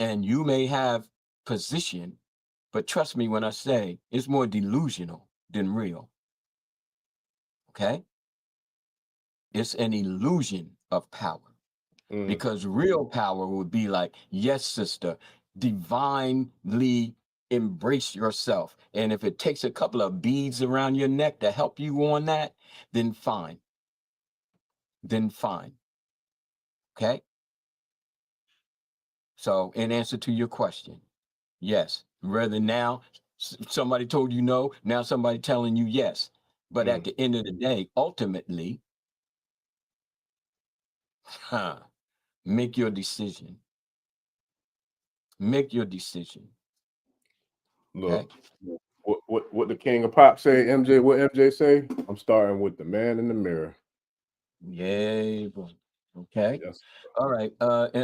Speaker 3: And you may have position, but trust me when I say it's more delusional than real. Okay? It's an illusion of power. Because real power would be like, yes, sister, divinely embrace yourself. And if it takes a couple of beads around your neck to help you on that, then fine. Then fine. Okay? So in answer to your question, yes, rather now somebody told you no, now somebody telling you yes. But at
Speaker 2: Mm.
Speaker 3: the end of the day, ultimately, huh, make your decision. Make your decision. Okay.
Speaker 2: Look, what the king of pop say, MJ, what MJ say? I'm starting with the man in the mirror.
Speaker 3: Yay, boy. Okay.
Speaker 2: Yes.
Speaker 3: All right.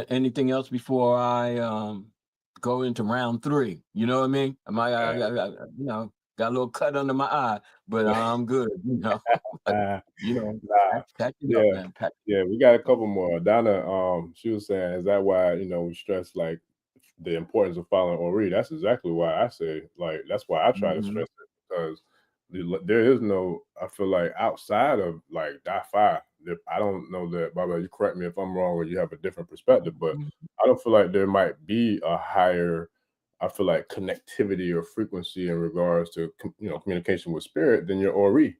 Speaker 3: Anything else before I go into round three? You know what I mean? You know, got a little cut under my eye, but I'm good. You know, but, you know,
Speaker 2: Nah,
Speaker 3: pack it up,
Speaker 2: yeah,
Speaker 3: man. Pack
Speaker 2: yeah, we got a couple more. Donna, she was saying, is that why, we stress like the importance of following Ori? That's exactly why I say, like, that's why I try to
Speaker 3: Mhm,
Speaker 2: stress it because there is no, I feel like outside of like Fi, I don't know that, Baba, you correct me if I'm wrong or you have a different perspective, but
Speaker 3: mhm,
Speaker 2: I don't feel like there might be a higher, I feel like connectivity or frequency in regards to, communication with spirit than your Ori.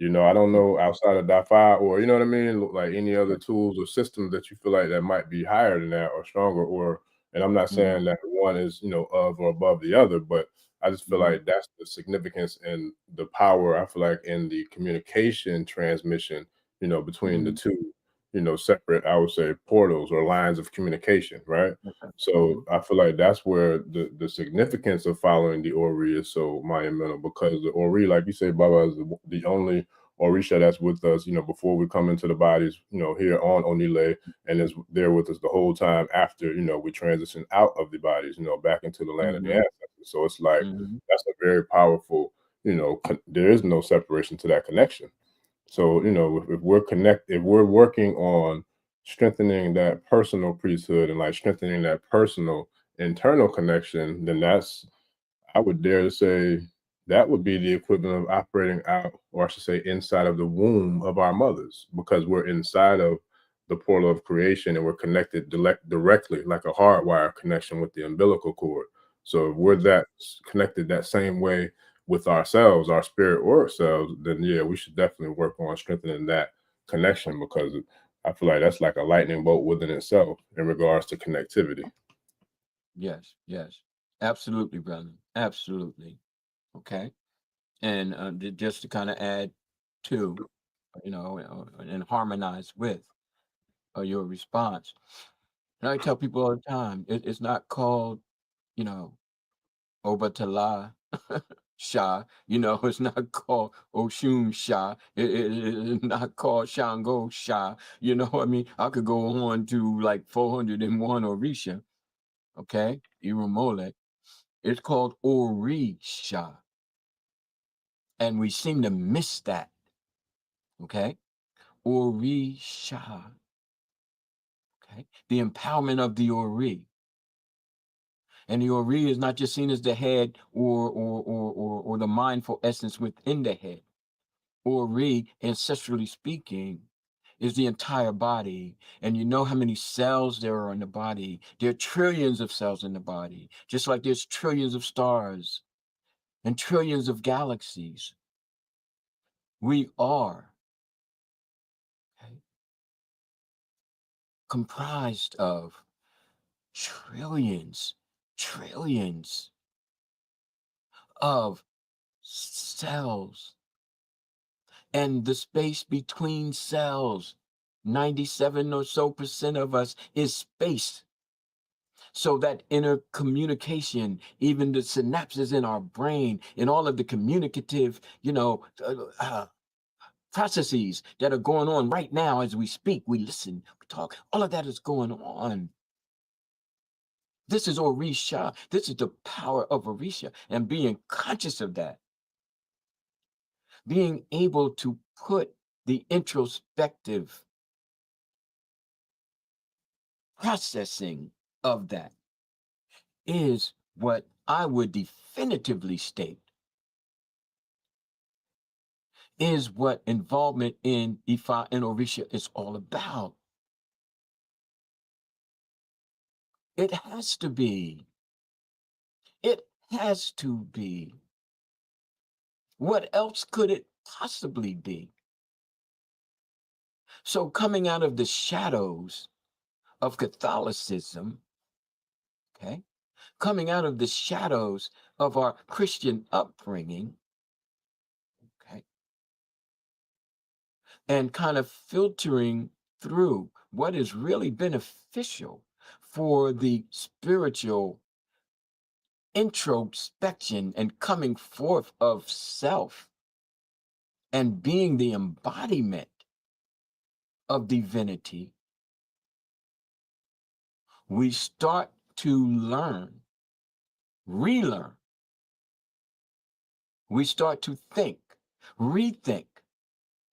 Speaker 2: I don't
Speaker 3: mhm.
Speaker 2: know outside of Fi or you know what I mean, like any other tools or systems that you feel like that might be higher than that or stronger or and I'm not saying
Speaker 3: Mhm,
Speaker 2: that one is, of or above the other, but I just feel
Speaker 3: mhm,
Speaker 2: like that's the significance and the power, I feel like, in the communication transmission, between the
Speaker 3: mhm.
Speaker 2: two, separate, I would say, portals or lines of communication, right?
Speaker 3: Okay.
Speaker 2: So
Speaker 3: Mhm,
Speaker 2: I feel like that's where the significance of following the Ori is so monumental because the Ori, like you say, Baba, is the only Orisha that's with us, before we come into the bodies, here on Onile, and is there with us the whole time after, we transition out of the bodies, back into the land of the
Speaker 3: mhm,
Speaker 2: ancestors. So it's like
Speaker 3: mhm,
Speaker 2: that's a very powerful, there is no separation to that connection. So, if we're working on strengthening that personal priesthood and like strengthening that personal internal connection, then that's I would dare to say that would be the equivalent of operating out, or I should say, inside of the womb of our mothers, because we're inside of the portal of creation and we're connected directly, like a hardwire connection with the umbilical cord. So if we're connected that same way with ourselves, our spirit or ourselves, then yeah, we should definitely work on strengthening that connection because I feel like that's like a lightning bolt within itself in regards to connectivity.
Speaker 3: yes, yes. Absolutely, brother. Absolutely. Okay. And just to kind of add to, and harmonize with your response. And I tell people all the time, it's not called, you know, Obatala Shah. It's not called Oshun Shah. It's not called Shango Shah. You know what I mean? I could go on to like 401 Orisha, okay? Irumole. It's called Orisha. And we seem to miss that, okay? Orisha, okay? The empowerment of the Ori. And the Ori is not just seen as the head or the mindful essence within the head. Ori, ancestrally speaking, is the entire body. And you know how many cells there are in the body. There are trillions of cells in the body, just like there's trillions of stars and trillions of galaxies. We are, okay, comprised of trillions, trillions of cells, and the space between cells. 97 or so percent of us is space. So that inner communication, even the synapses in our brain and all of the communicative, processes that are going on right now as we speak, we listen, we talk, all of that is going on. This is Orisha. This is the power of Orisha, and being conscious of that, being able to put the introspective processing of that is what I would definitively state is what involvement in Ifa and Orisha is all about. It has to be. It has to be. What else could it possibly be? So, coming out of the shadows of Catholicism, okay? Coming out of the shadows of our Christian upbringing, okay? And kind of filtering through what is really beneficial for the spiritual introspection and coming forth of self and being the embodiment of divinity, we start to learn, relearn. We start to think, rethink.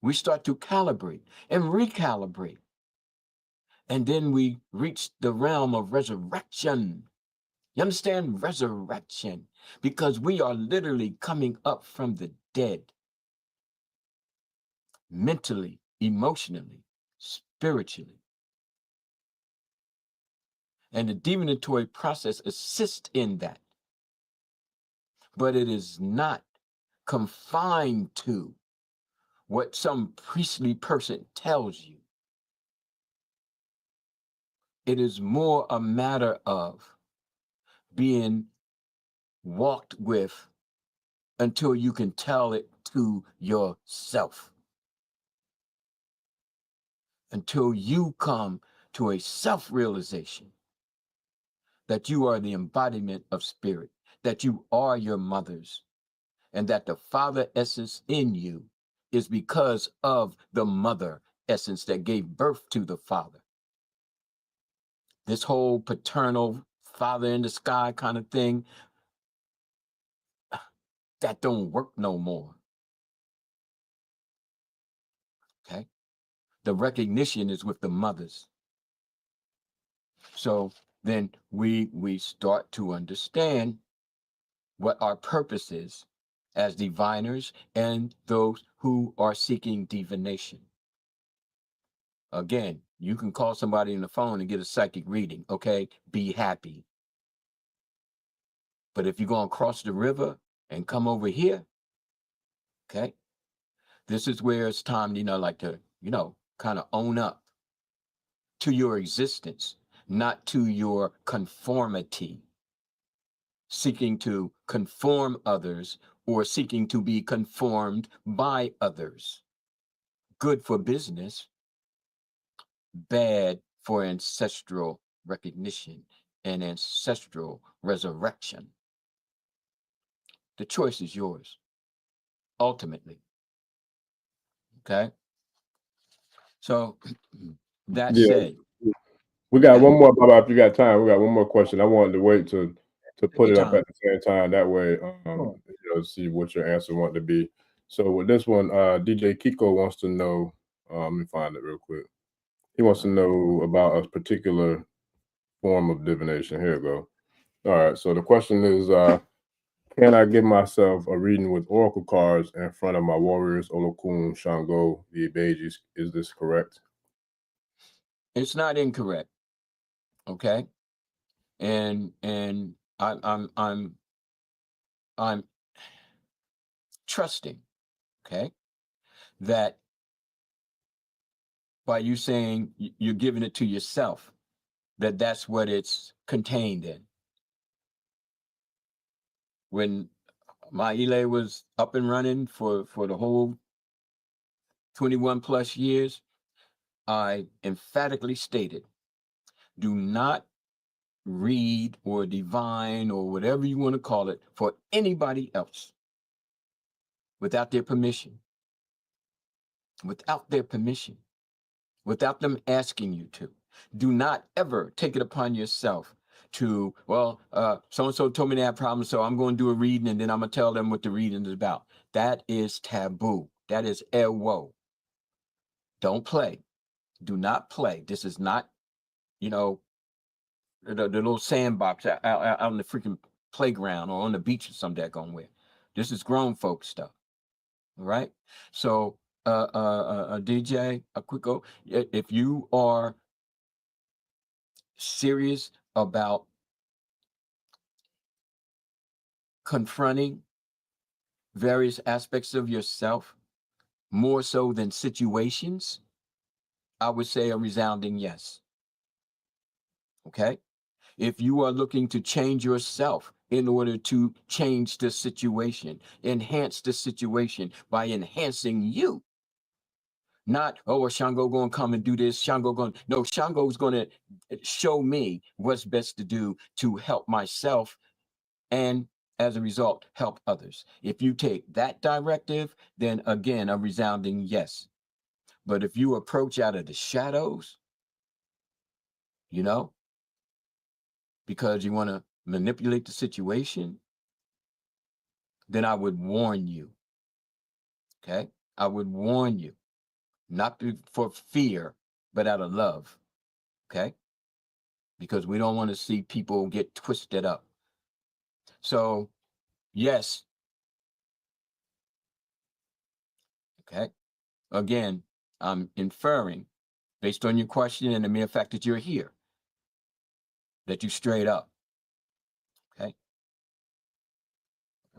Speaker 3: We start to calibrate and recalibrate. And then we reach the realm of resurrection. You understand? Resurrection. Because we are literally coming up from the dead. Mentally, emotionally, spiritually. And the divinatory process assists in that. But it is not confined to what some priestly person tells you. It is more a matter of being walked with until you can tell it to yourself. Until you come to a self-realization that you are the embodiment of spirit, that you are your mother's, and that the Father essence in you is because of the mother essence that gave birth to the Father. This whole paternal father in the sky kind of thing, that don't work no more. Okay? The recognition is with the mothers. So then we start to understand what our purpose is as diviners and those who are seeking divination. Again, you can call somebody on the phone and get a psychic reading, okay? Be happy. But if you're going to cross the river and come over here, okay? This is where it's time, like to, kind of own up to your existence, not to your conformity, seeking to conform others or seeking to be conformed by others. Good for business, bad for ancestral recognition and ancestral resurrection. The choice is yours, ultimately. Okay? So that
Speaker 2: Yeah,
Speaker 3: said,
Speaker 2: we got
Speaker 3: yeah,
Speaker 2: one more, Baba. If you got time, we got one more question. I wanted to wait to
Speaker 3: take
Speaker 2: put
Speaker 3: your
Speaker 2: it up
Speaker 3: time.
Speaker 2: at the same time. That way, see what your answer wanted to be. So with this one, DJ Kiko wants to know. Let me find it real quick. He wants to know about a particular form of divination. Here we go. All right. So the question is, can I give myself a reading with oracle cards in front of my warriors, Olokun, Shango, the Ibejis? Is this correct?
Speaker 3: It's not incorrect. Okay? And I'm trusting, okay, that by you saying you're giving it to yourself, that's what it's contained in. When my Ile was up and running for the whole 21 plus years, I emphatically stated, do not read or divine or whatever you want to call it for anybody else without their permission, without their permission, without them asking you to. Do not ever take it upon yourself to, well, so-and-so told me they have problems, so I'm going to do a reading and then I'm going to tell them what the reading is about. That is taboo. That is ewo. Don't play. Do not play. This is not, the little sandbox out on the freaking playground or on the beach or some daggone where. This is grown folk stuff. All right. So, DJ, a quick go. If you are serious about confronting various aspects of yourself more so than situations, I would say a resounding yes. Okay. If you are looking to change yourself in order to change the situation, enhance the situation by enhancing you, not, oh, well, Shango going to come and do this. No, Shango's going to show me what's best to do to help myself and as a result, help others. If you take that directive, then again, a resounding yes. But if you approach out of the shadows, you know, because you want to manipulate the situation, then I would warn you. Okay. I would warn you, not for fear, but out of love. Okay. Because we don't want to see people get twisted up. So, yes. Okay. Again, I'm inferring based on your question and the mere fact that you're here, that you straight up. Okay.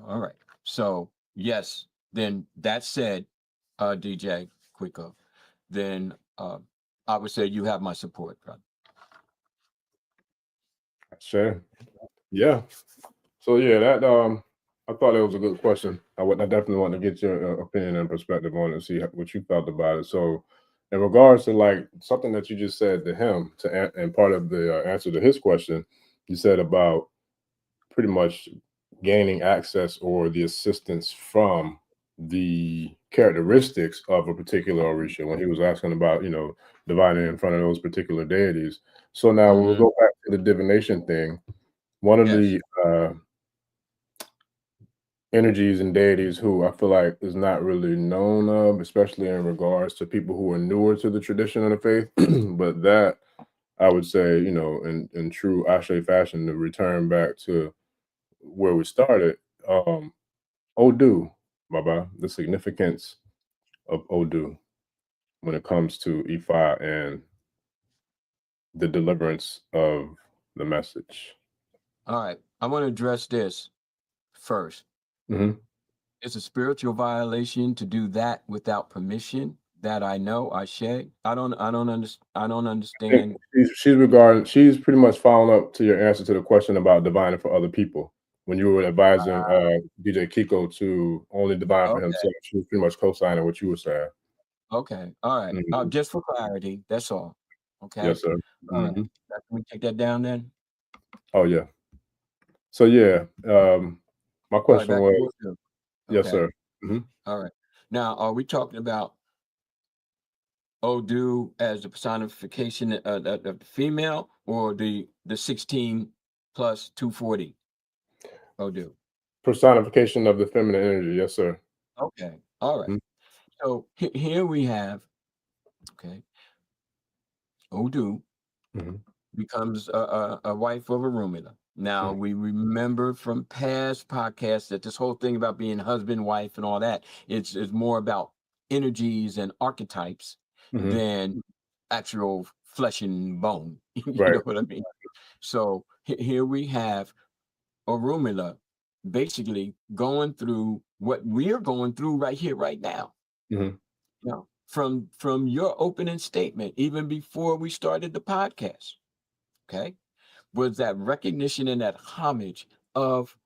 Speaker 3: All right. So, yes. Then that said, DJ Quico, then I would say you have my support, brother.
Speaker 2: Sure. Yeah. So yeah, that I thought it was a good question. I definitely want to get your opinion and perspective on it, see what you felt about it. So, in regards to like something that you just said to him, and part of the answer to his question, you said about pretty much gaining access or the assistance from the characteristics of a particular Orisha when he was asking about, divining in front of those particular deities. So now when we go back to the divination thing, one of
Speaker 3: Yes.
Speaker 2: the energies and deities who I feel like is not really known of, especially in regards to people who are newer to the tradition of the faith, but that I would say, in true Ashe fashion, to return back to where we started, Odu, Baba, the significance of Odu when it comes to Ifa and the deliverance of the message.
Speaker 3: All right. I want to address this first.
Speaker 2: Mm-hmm.
Speaker 3: It's a spiritual violation to do that without permission. That I know, Ashe. I don't understand.
Speaker 2: She's pretty much following up to your answer to the question about divining for other people. When you were advising DJ Kiko to only divine for
Speaker 3: Okay.
Speaker 2: himself, she was pretty much co-signing what you were saying.
Speaker 3: Okay. All right.
Speaker 2: Mhm.
Speaker 3: Just for clarity, that's all. Okay.
Speaker 2: Yes, sir.
Speaker 3: All right.
Speaker 2: Hmm.
Speaker 3: Can we take that down then?
Speaker 2: Oh yeah. So yeah, my
Speaker 3: All right.
Speaker 2: question
Speaker 3: Back to
Speaker 2: was,
Speaker 3: what we do.
Speaker 2: yes,
Speaker 3: Okay.
Speaker 2: sir. Hmm.
Speaker 3: All right. Now, are we talking about Odu as the personification of the female, or the 16 plus 240 Odu?
Speaker 2: Personification of the feminine energy. Yes, sir.
Speaker 3: Okay. All right.
Speaker 2: Mhm.
Speaker 3: So here we have, okay, Odu
Speaker 2: Mhm.
Speaker 3: becomes a wife of Arumila. Now,
Speaker 2: Mhm.
Speaker 3: we remember from past podcasts that this whole thing about being husband, wife, and all that, it's more about energies and archetypes
Speaker 2: Mhm.
Speaker 3: than actual flesh and bone. You
Speaker 2: Right.
Speaker 3: know what I mean? So here we have Orumila basically going through what we're going through right here, right now.
Speaker 2: Mhm.
Speaker 3: You know, from your opening statement, even before we started the podcast, okay, was that recognition and that homage of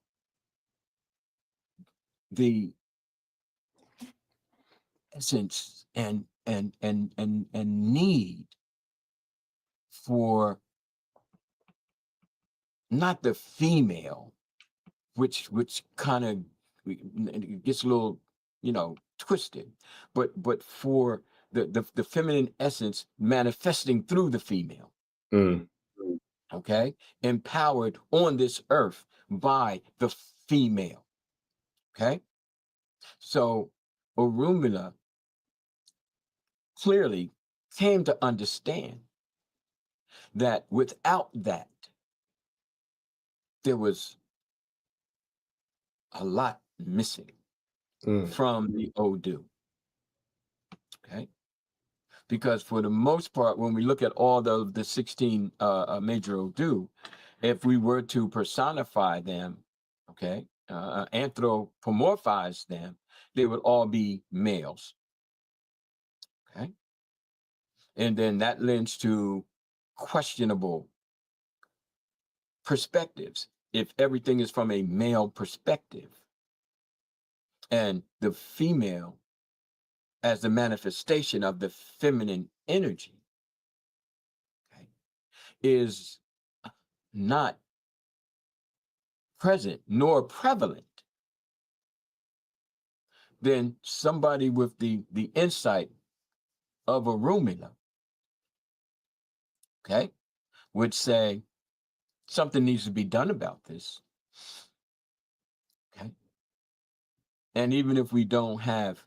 Speaker 3: the essence and need for not the female, which kind of gets a little, twisted, but for the feminine essence manifesting through the female,
Speaker 2: Mm.
Speaker 3: okay, empowered on this earth by the female, okay. So Orunmila clearly came to understand that without that, there was a lot missing
Speaker 2: Mm.
Speaker 3: from the Odu, okay. Because for the most part, when we look at all the 16 major Odu, if we were to personify them, okay, anthropomorphize them, they would all be males, okay? And then that lends to questionable perspectives if everything is from a male perspective, and the female as the manifestation of the feminine energy, okay, is not present nor prevalent, then somebody with the insight of a Rumila, okay, would say something needs to be done about this. Okay. And even if we don't have,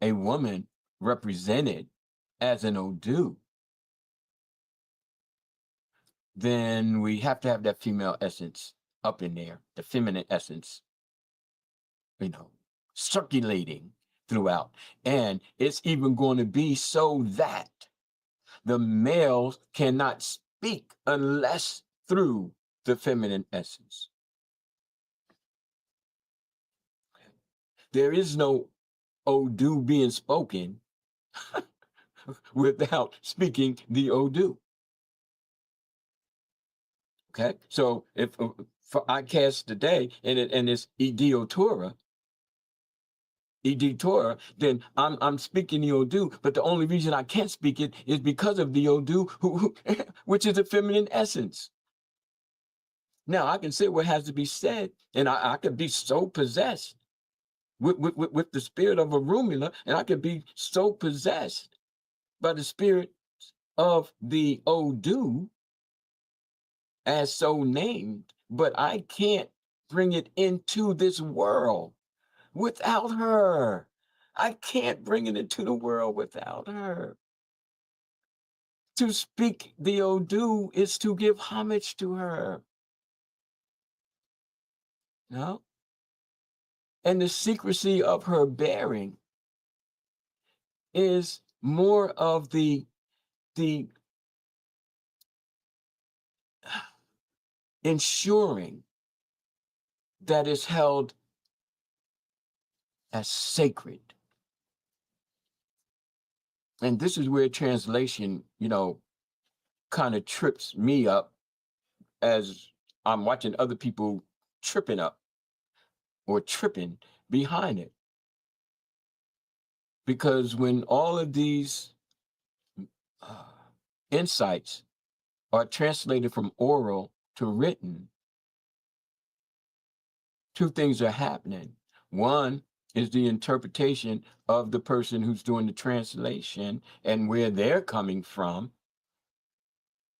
Speaker 3: a woman represented as an Odu, then we have to have that female essence up in there, the feminine essence, circulating throughout. And it's even going to be so that the males cannot speak unless through the feminine essence. There is no Odu being spoken without speaking the Odu. Okay, so if for I cast today and it's Ed Torah, then I'm speaking the Odu, but the only reason I can't speak it is because of the Odu, which is a feminine essence. Now I can say what has to be said, and I could be so possessed with the spirit of a Rumila, and I could be so possessed by the spirit of the Odu as so named, but I can't bring it into this world without her. I can't bring it into the world without her. To speak the Odu is to give homage to her. No? And the secrecy of her bearing is more of the ensuring that is held as sacred. And this is where translation, kind of trips me up as I'm watching other people tripping up or tripping behind it. Because when all of these insights are translated from oral to written, two things are happening. One is the interpretation of the person who's doing the translation and where they're coming from,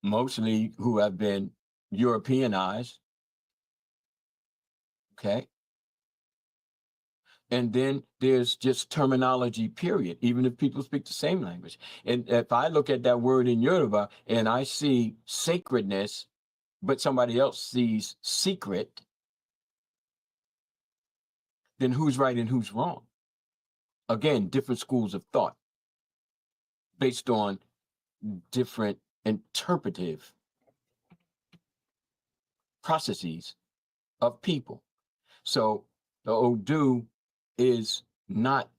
Speaker 3: mostly who have been Europeanized. Okay. And then there's just terminology, period, even if people speak the same language. And if I look at that word in Yoruba and I see sacredness, but somebody else sees secret, then who's right and who's wrong? Again, different schools of thought based on different interpretive processes of people. So the Odu is not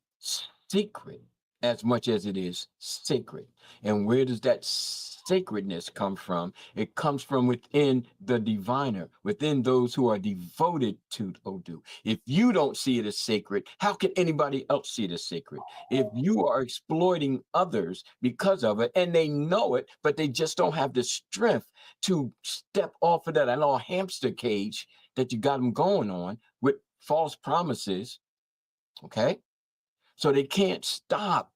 Speaker 3: secret as much as it is sacred. And where does that sacredness come from? It comes from within the diviner, within those who are devoted to Odu. If you don't see it as sacred, how can anybody else see it as sacred? If you are exploiting others because of it and they know it, but they just don't have the strength to step off of that little hamster cage that you got them going on with false promises, okay? So they can't stop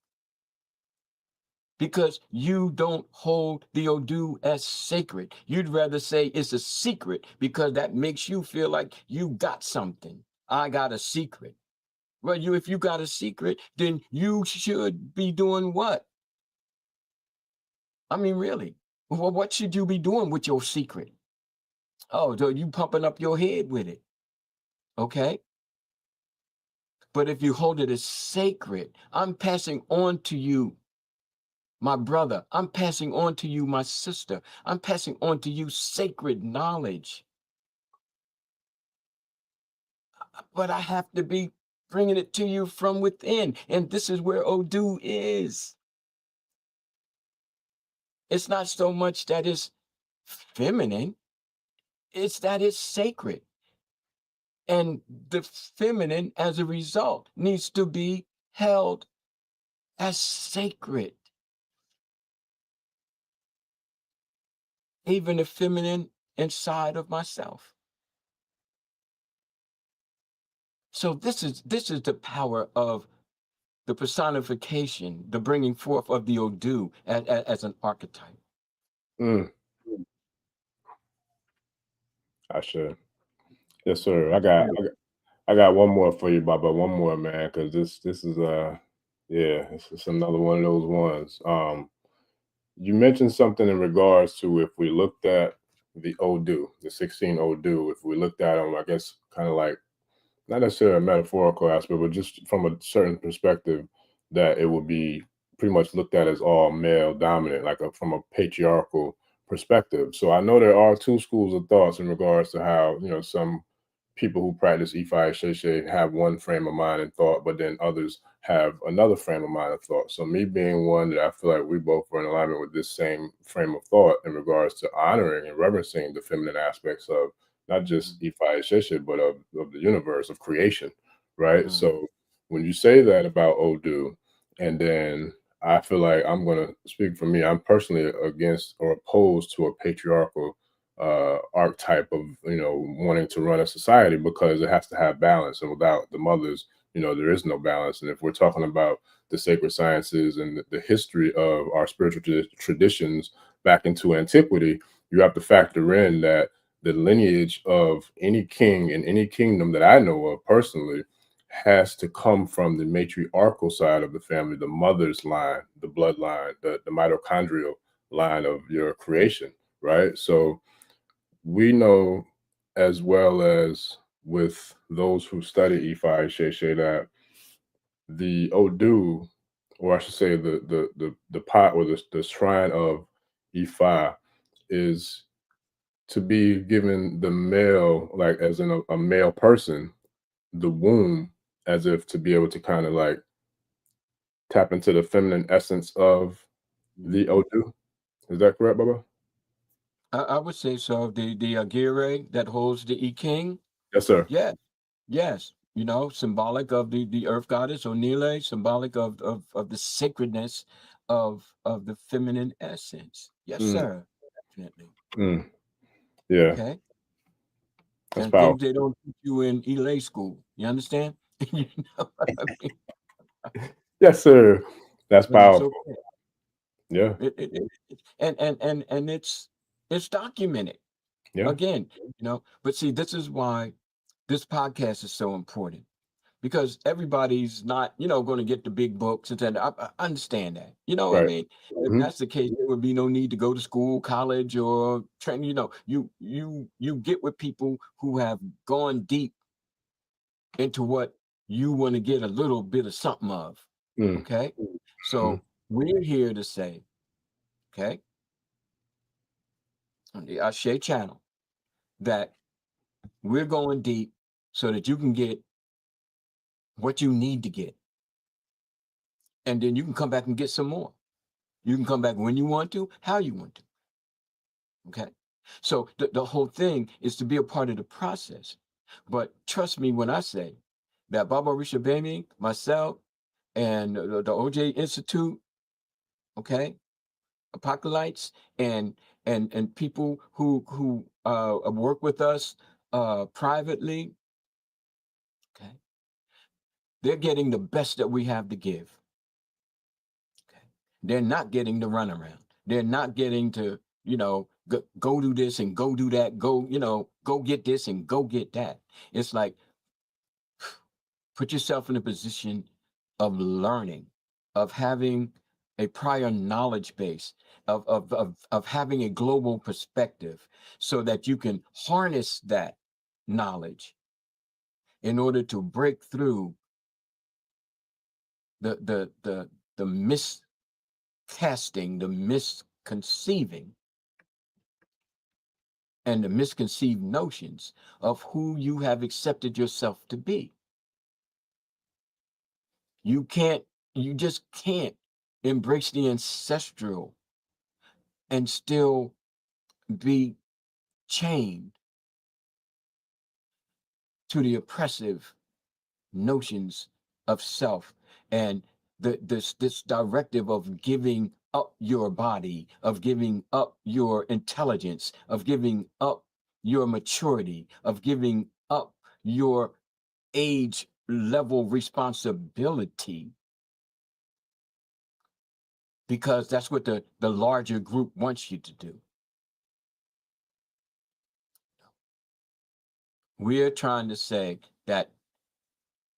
Speaker 3: because you don't hold the Odu as sacred. You'd rather say it's a secret because that makes you feel like you got something. I got a secret. Well, if you got a secret, then you should be doing what? I mean, really, well, what should you be doing with your secret? Oh, so you pumping up your head with it, okay? But if you hold it as sacred, I'm passing on to you, my brother. I'm passing on to you, my sister. I'm passing on to you sacred knowledge. But I have to be bringing it to you from within. And this is where Odu is. It's not so much that it's feminine. it's that it's sacred. And the feminine, as a result, needs to be held as sacred. Even the feminine inside of myself. So this is the power of the personification, the bringing forth of the Odu as an archetype.
Speaker 2: Mm, I should. Yes, sir. I got one more for you, Baba. One more, man, because this is yeah, it's another one of those ones. You mentioned something in regards to if we looked at the Odu, the 16 Odu, if we looked at them, I guess kind of like not necessarily a metaphorical aspect, but just from a certain perspective, that it would be pretty much looked at as all male dominant, like from a patriarchal perspective. So I know there are two schools of thoughts in regards to how, some people who practice Ifa Sheshe have one frame of mind and thought, but then others have another frame of mind and thought. So me being one that I feel like we both are in alignment with this same frame of thought in regards to honoring and reverencing the feminine aspects of not just Ifa Sheshe, but of the universe, of creation, right? So when you say that about Odu, and then I feel like I'm going to speak for me, I'm personally against or opposed to a patriarchal archetype of wanting to run a society, because it has to have balance, and without the mothers, there is no balance. And if we're talking about the sacred sciences and the history of our spiritual traditions back into antiquity, you have to factor in that the lineage of any king in any kingdom that I know of personally has to come from the matriarchal side of the family, the mother's line, the bloodline, the mitochondrial line of your creation, right? So we know, as well as with those who study Ifa Sheshe, that the Odu, or I should say the pot or the shrine of Ifa, is to be given the male, like as in a male person, the womb, as if to be able to kind of like tap into the feminine essence of the Odu. Is that correct, Baba?
Speaker 3: I would say so. The Agire that holds the I King,
Speaker 2: Yes, sir.
Speaker 3: yeah, yes, symbolic of the earth goddess Onile, symbolic of the sacredness of the feminine essence. Yes,
Speaker 2: Mm,
Speaker 3: sir, definitely.
Speaker 2: mm, yeah,
Speaker 3: Okay,
Speaker 2: that's
Speaker 3: and things
Speaker 2: powerful.
Speaker 3: they don't teach you in Elay school. You understand? You know what I mean?
Speaker 2: Yes, sir. That's
Speaker 3: But it's
Speaker 2: powerful.
Speaker 3: okay.
Speaker 2: Yeah,
Speaker 3: And it's documented
Speaker 2: yeah,
Speaker 3: again. But see, this is why this podcast is so important, because everybody's not, going to get the big books, and I understand that. You know what I
Speaker 2: right.
Speaker 3: mean? If
Speaker 2: Hmm.
Speaker 3: that's the case, there would be no need to go to school, college, or train. You get with people who have gone deep into what you want to get a little bit of something of.
Speaker 2: Mm,
Speaker 3: Okay,
Speaker 2: mm,
Speaker 3: so we're here to say, okay, on the Ashe channel, that we're going deep so that you can get what you need to get, and then you can come back and get some more. You can come back when you want to, how you want to. Okay. So the whole thing is to be a part of the process. But trust me when I say that Baba Rishabemi, myself, and the OJ Institute, okay, apocalypse, and people who work with us privately, okay, they're getting the best that we have to give. Okay. They're not getting the runaround. They're not getting to, go do this and go do that. Go, go get this and go get that. It's like, put yourself in a position of learning, of having a prior knowledge base, of having a global perspective, so that you can harness that knowledge in order to break through the the the the miscasting, the misconceiving, and the misconceived notions of who you have accepted yourself to be. You can't, you just can't embrace the ancestral and still be chained to the oppressive notions of self and this directive of giving up your body, of giving up your intelligence, of giving up your maturity, of giving up your age level responsibility, because that's what the larger group wants you to do. We're trying to say that,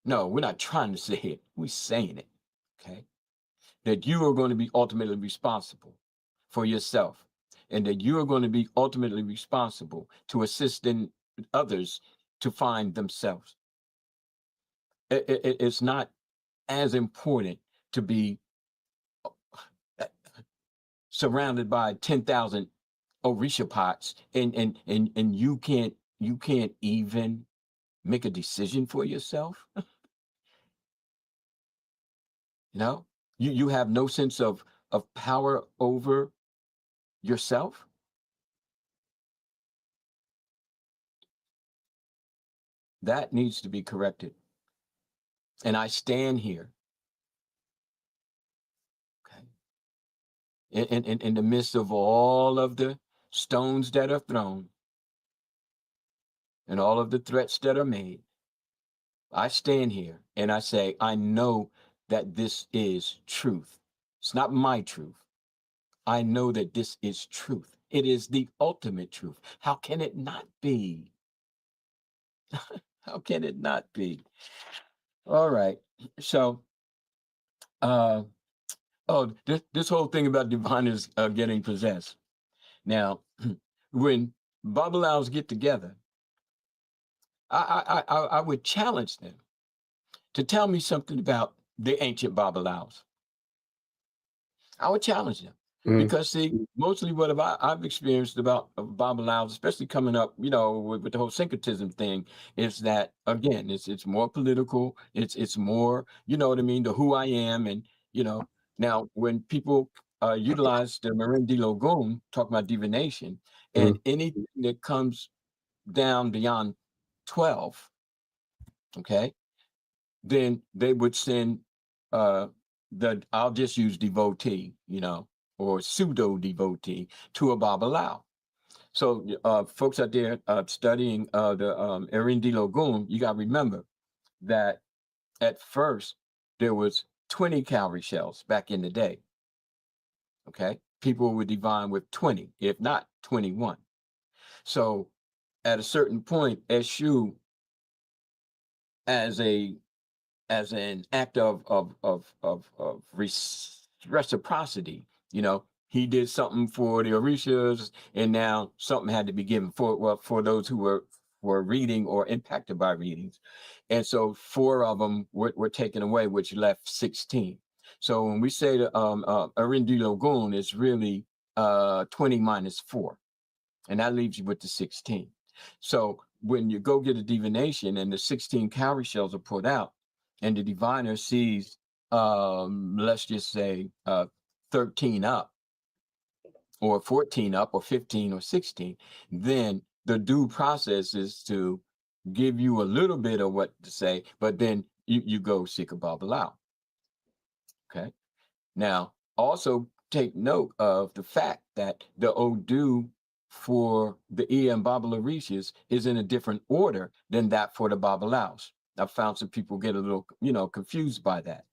Speaker 3: no, we're not trying to say it, we're saying it, okay? That you are going to be ultimately responsible for yourself, and that you are going to be ultimately responsible to assisting others to find themselves. It's not as important to be surrounded by 10,000 Orisha pots and you can't even make a decision for yourself. You have no sense of power over yourself. That needs to be corrected. And I stand here, okay, in the midst of all of the stones that are thrown and all of the threats that are made. I stand here and I say, I know that this is truth. It's not my truth. I know that this is truth. It is the ultimate truth. How can it not be? How can it not be? All right. So, this whole thing about diviners getting possessed. Now, when Babalawos get together, I would challenge them to tell me something about the ancient Babalawos. I would challenge them. Because see, mostly what I've experienced about Babalawos, especially coming up, with the whole syncretism thing, is that again, it's more political. It's more, what I mean, the who I am, and now when people utilize the Marindi Logun, talk about divination, and anything that comes down beyond 12, okay, then they would send I'll just use devotee, or pseudo devotee to a Babalawo. So folks out there studying the Erindi Logun, you got to remember that at first there was 20 cowrie shells back in the day. Okay, people would divine with 20, if not 21. So at a certain point, Eshu, as an act of reciprocity, he did something for the Orishas, and now something had to be given for those who were reading or impacted by readings. And so 4 of them were taken away, which left 16. So when we say the Erindi Logun, it's really 20 minus 4, and that leaves you with the 16. So when you go get a divination and the 16 cowrie shells are put out, and the diviner sees, let's just say, 13 up, or 14 up, or 15 or 16, then the due process is to give you a little bit of what to say, but then you go seek a Babalawo. Okay. Now, also take note of the fact that the Odu for the EM Babalarishas is in a different order than that for the Babalawos. I've found some people get a little, confused by that.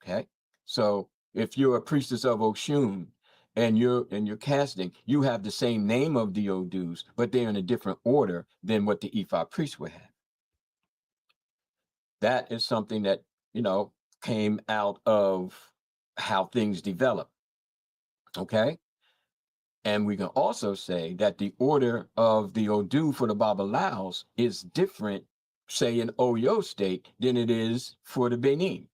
Speaker 3: Okay. So if you're a priestess of Oshun and you're casting, you have the same name of the Odus, but they're in a different order than what the Ifa priest would have. That is something that, came out of how things develop. Okay. And we can also say that the order of the Odu for the Babalawos is different, say in Oyo State, than it is for the Benin.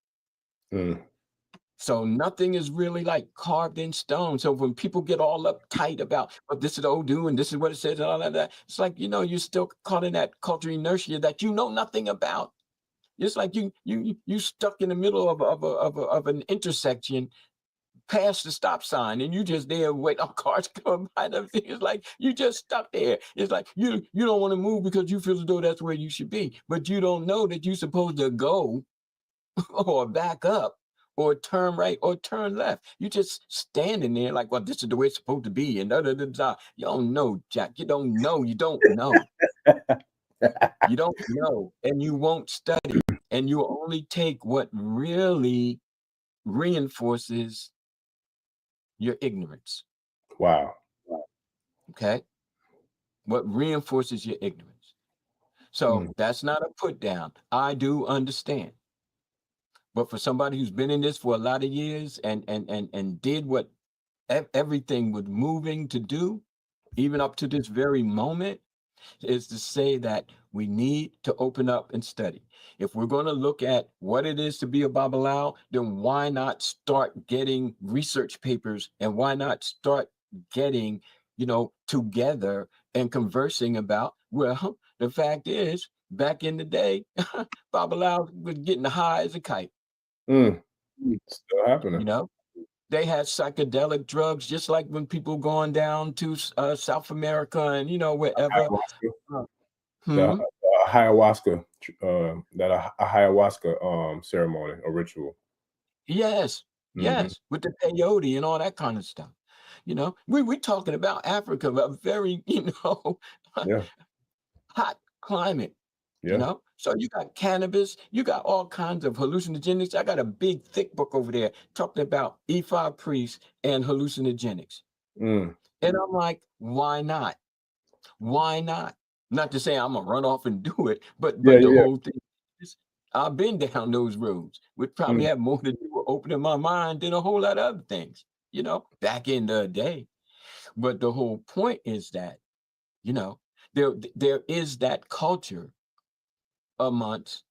Speaker 3: So nothing is really like carved in stone. So when people get all uptight about, this is the Odu and this is what it says and all that, it's like, you're still caught in that cultural inertia that you know nothing about. It's like you stuck in the middle of an intersection past the stop sign and you just there wait on cars come by and everything. It's like you just stuck there. It's like you don't want to move because you feel as though that's where you should be, but you don't know that you're supposed to go or back up or turn right or turn left. You just standing there like, well, this is the way it's supposed to be. And da, da, da, da. You don't know, Jack. You don't know. You don't know. You don't know. And you won't study. And you only take what really reinforces your ignorance.
Speaker 2: Wow.
Speaker 3: Okay. What reinforces your ignorance. So that's not a put down. I do understand. But for somebody who's been in this for a lot of years and did what everything was moving to do, even up to this very moment, is to say that we need to open up and study. If we're going to look at what it is to be a Babalawo, then why not start getting research papers and why not start getting, together and conversing about, well, the fact is, back in the day, Babalawo was getting high as a kite.
Speaker 2: Still happening.
Speaker 3: They had psychedelic drugs, just like when people going down to South America and wherever.
Speaker 2: Ayahuasca. The ayahuasca, that ayahuasca ceremony or ritual.
Speaker 3: Yes, with the peyote and all that kind of stuff. We talking about Africa, a very
Speaker 2: Yeah.
Speaker 3: hot climate.
Speaker 2: Yeah.
Speaker 3: So you got cannabis, you got all kinds of hallucinogenics. I got a big thick book over there talking about Ifa priests and hallucinogenics. And I'm like, why not? Why not? Not to say I'm gonna run off and do it, but the whole thing is I've been down those roads, which probably have more to do with opening my mind than a whole lot of other things, back in the day. But the whole point is that, there is that culture amongst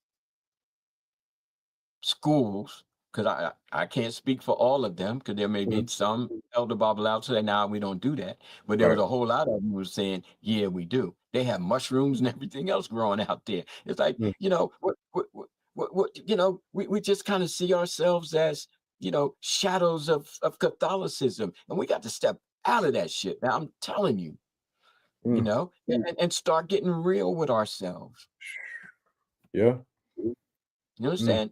Speaker 3: schools, because I can't speak for all of them, because there may be some elder Babalawo say, "Nah, we don't do that." But there was a whole lot of them who were saying, "Yeah, we do." They have mushrooms and everything else growing out there. It's like, we just kind of see ourselves as, shadows of Catholicism, and we got to step out of that shit. Now, I'm telling you, and start getting real with ourselves.
Speaker 2: Yeah.
Speaker 3: You understand?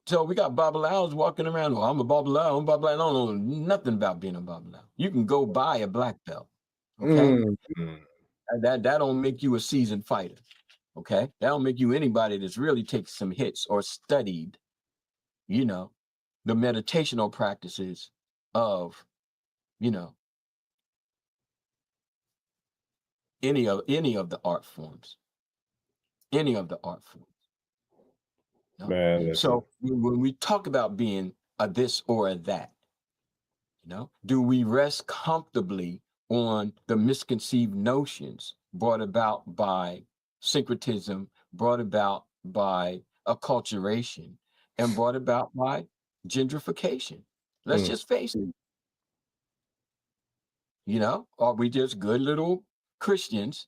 Speaker 3: So we got Babalawos walking around. Oh, I'm a Babalawo. I'm a Babalawo. I don't know nothing about being a Babalawo. You can go buy a black belt. Okay. That don't make you a seasoned fighter. Okay. That don't make you anybody that's really taken some hits or studied, the meditational practices of, any of the art forms. Any of the art forms.
Speaker 2: Man,
Speaker 3: so when we talk about being a this or a that, do we rest comfortably on the misconceived notions brought about by syncretism, brought about by acculturation, and brought about by gentrification? Let's just face it. Are we just good little Christians,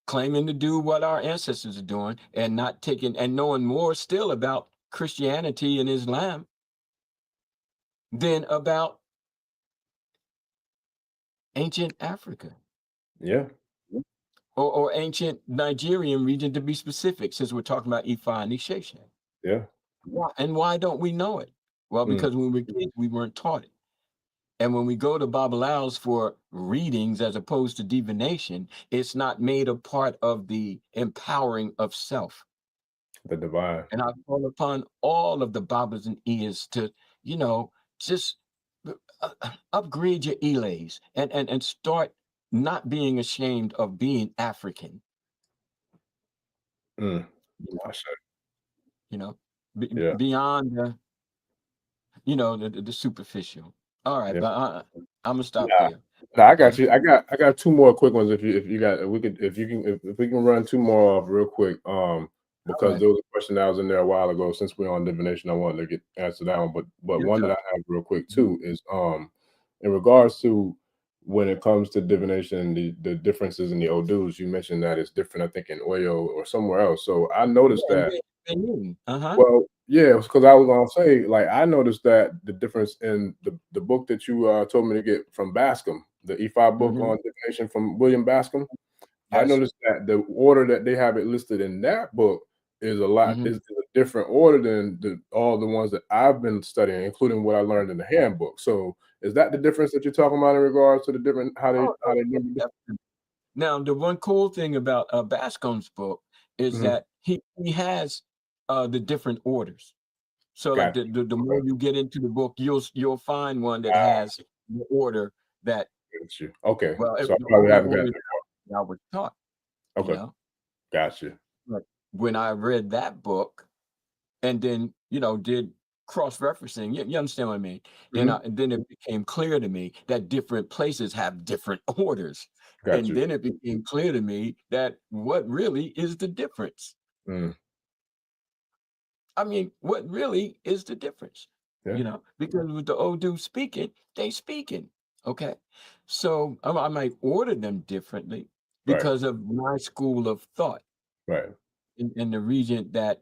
Speaker 3: claiming to do what our ancestors are doing and not taking and knowing more still about Christianity and Islam than about ancient Africa?
Speaker 2: Yeah.
Speaker 3: Or ancient Nigerian region, to be specific, since we're talking about Ifa and Isese.
Speaker 2: Yeah.
Speaker 3: And why don't we know it? Well, because when we were kids, we weren't taught it. And when we go to Babalawos for readings as opposed to divination, it's not made a part of the empowering of self.
Speaker 2: The divine.
Speaker 3: And I call upon all of the Babas and Iyas to, just upgrade your elays and start not being ashamed of being African.
Speaker 2: I say.
Speaker 3: Beyond the superficial. All right, but I'm gonna stop there.
Speaker 2: No, I got you. I got two more quick ones. If you got, if we can run two more off real quick. Because there was a question that was in there a while ago. Since we're on divination, I wanted to get answer that one. But one that I have real quick too is in regards to when it comes to divination, the differences in the Odus. You mentioned that it's different, I think, in Oyo or somewhere else. So I noticed that.
Speaker 3: Well,
Speaker 2: Yeah, because I was gonna say, like, I noticed that the difference in the book that you told me to get from Bascom, the E5 book
Speaker 3: Mhm.
Speaker 2: on divination from William Bascom. I
Speaker 3: Yes.
Speaker 2: noticed that the order that they have it listed in that book is a lot
Speaker 3: Mhm.
Speaker 2: is a different order than all the ones that I've been studying, including what I learned in the handbook. So is that the difference that you're talking about in regards to the different
Speaker 3: Oh,
Speaker 2: how
Speaker 3: no,
Speaker 2: they number?
Speaker 3: definitely. Now, the one cool thing about Bascom's book is
Speaker 2: Mhm.
Speaker 3: that he has the different orders. So, like
Speaker 2: Got
Speaker 3: the
Speaker 2: you.
Speaker 3: more
Speaker 2: Okay.
Speaker 3: you get into the book, you'll find one that
Speaker 2: Ah,
Speaker 3: has the order that
Speaker 2: got you. Okay.
Speaker 3: well,
Speaker 2: So I
Speaker 3: the
Speaker 2: probably
Speaker 3: only
Speaker 2: haven't got
Speaker 3: order
Speaker 2: that
Speaker 3: that I was taught.
Speaker 2: far.
Speaker 3: You
Speaker 2: Okay.
Speaker 3: know,
Speaker 2: Got you.
Speaker 3: like when I read that book and then did cross referencing. You understand what I mean?
Speaker 2: Mhm.
Speaker 3: And then it became clear to me that different places have different orders.
Speaker 2: Got
Speaker 3: And
Speaker 2: you.
Speaker 3: then it became clear to me that what really is the difference?
Speaker 2: Mm.
Speaker 3: I mean, what really is the difference?
Speaker 2: Yeah.
Speaker 3: Because with the Odu speaking, they speaking. Okay. So I might order them differently
Speaker 2: Right.
Speaker 3: because of my school of thought
Speaker 2: Right.
Speaker 3: in the region that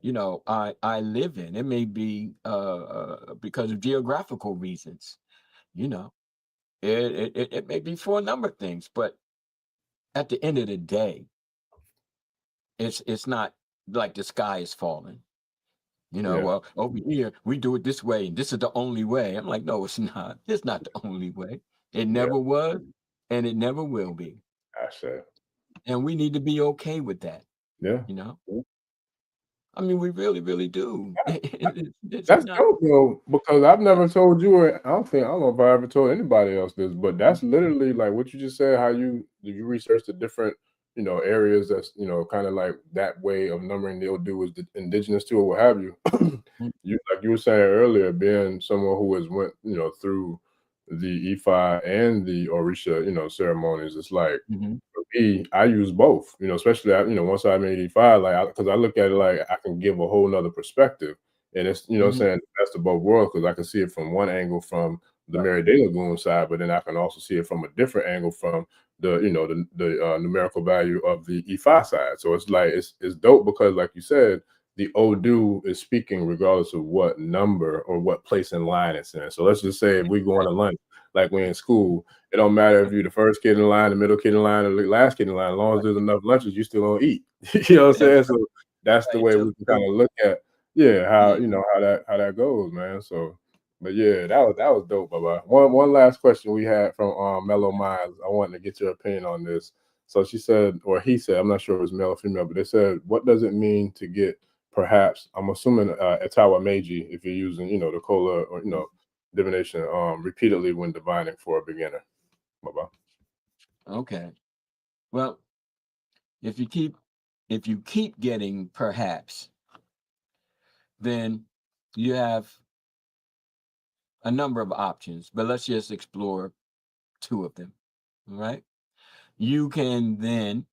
Speaker 3: I live in. It may be because of geographical reasons. You know, it may be for a number of things, but at the end of the day, it's not like the sky is falling.
Speaker 2: Yeah.
Speaker 3: Well, over here we do it this way, and this is the only way. I'm like, no, it's not. It's not the only way. It
Speaker 2: Yeah.
Speaker 3: never was, and it never will be.
Speaker 2: I said.
Speaker 3: And we need to be okay with that.
Speaker 2: Yeah.
Speaker 3: You know, I mean, we really, really do. It's
Speaker 2: That's
Speaker 3: not.
Speaker 2: dope though, because I've never told you or I don't know if I ever told anybody else this, but that's literally like what you just said, how you research the different, areas that's, kind of like that way of numbering they'll do is the indigenous to or what have you. You like you were saying earlier, being someone who has went, through the Ifa and the Orisha, ceremonies, it's like
Speaker 3: Mhm,
Speaker 2: for me, I use both, especially once I'm 85, like because I look at it like I can give a whole nother perspective. And it's, what I'm
Speaker 3: mhm.
Speaker 2: saying, the best of both worlds because I can see it from one angle from the
Speaker 3: Right.
Speaker 2: Mary Day Lagoon side, but then I can also see it from a different angle from the numerical value of the E5 side. So it's like it's dope because, like you said, the Odu is speaking regardless of what number or what place in line it's in. So let's just say if we going to lunch, like we're in school, it don't matter if you're the first kid in line, the middle kid in line, or the last kid in line. As long as there's enough lunches, you still gonna eat. You know what I'm
Speaker 3: That's
Speaker 2: saying? So that's the
Speaker 3: right.
Speaker 2: way
Speaker 3: Tell
Speaker 2: we
Speaker 3: the
Speaker 2: can kind
Speaker 3: truth.
Speaker 2: of look at, yeah, how
Speaker 3: Yeah.
Speaker 2: how that goes, man. So, but yeah, that was dope, Baba. One last question we had from Mellow Minds. I wanted to get your opinion on this. So she said, or he said, I'm not sure if it was male or female, but they said, what does it mean to get perhaps? I'm assuming Etawa Meiji if you're using, the cola or divination repeatedly when divining for a beginner. Baba.
Speaker 3: Okay. Well, if you keep getting perhaps, then you have a number of options, but let's just explore two of them. All right. You can then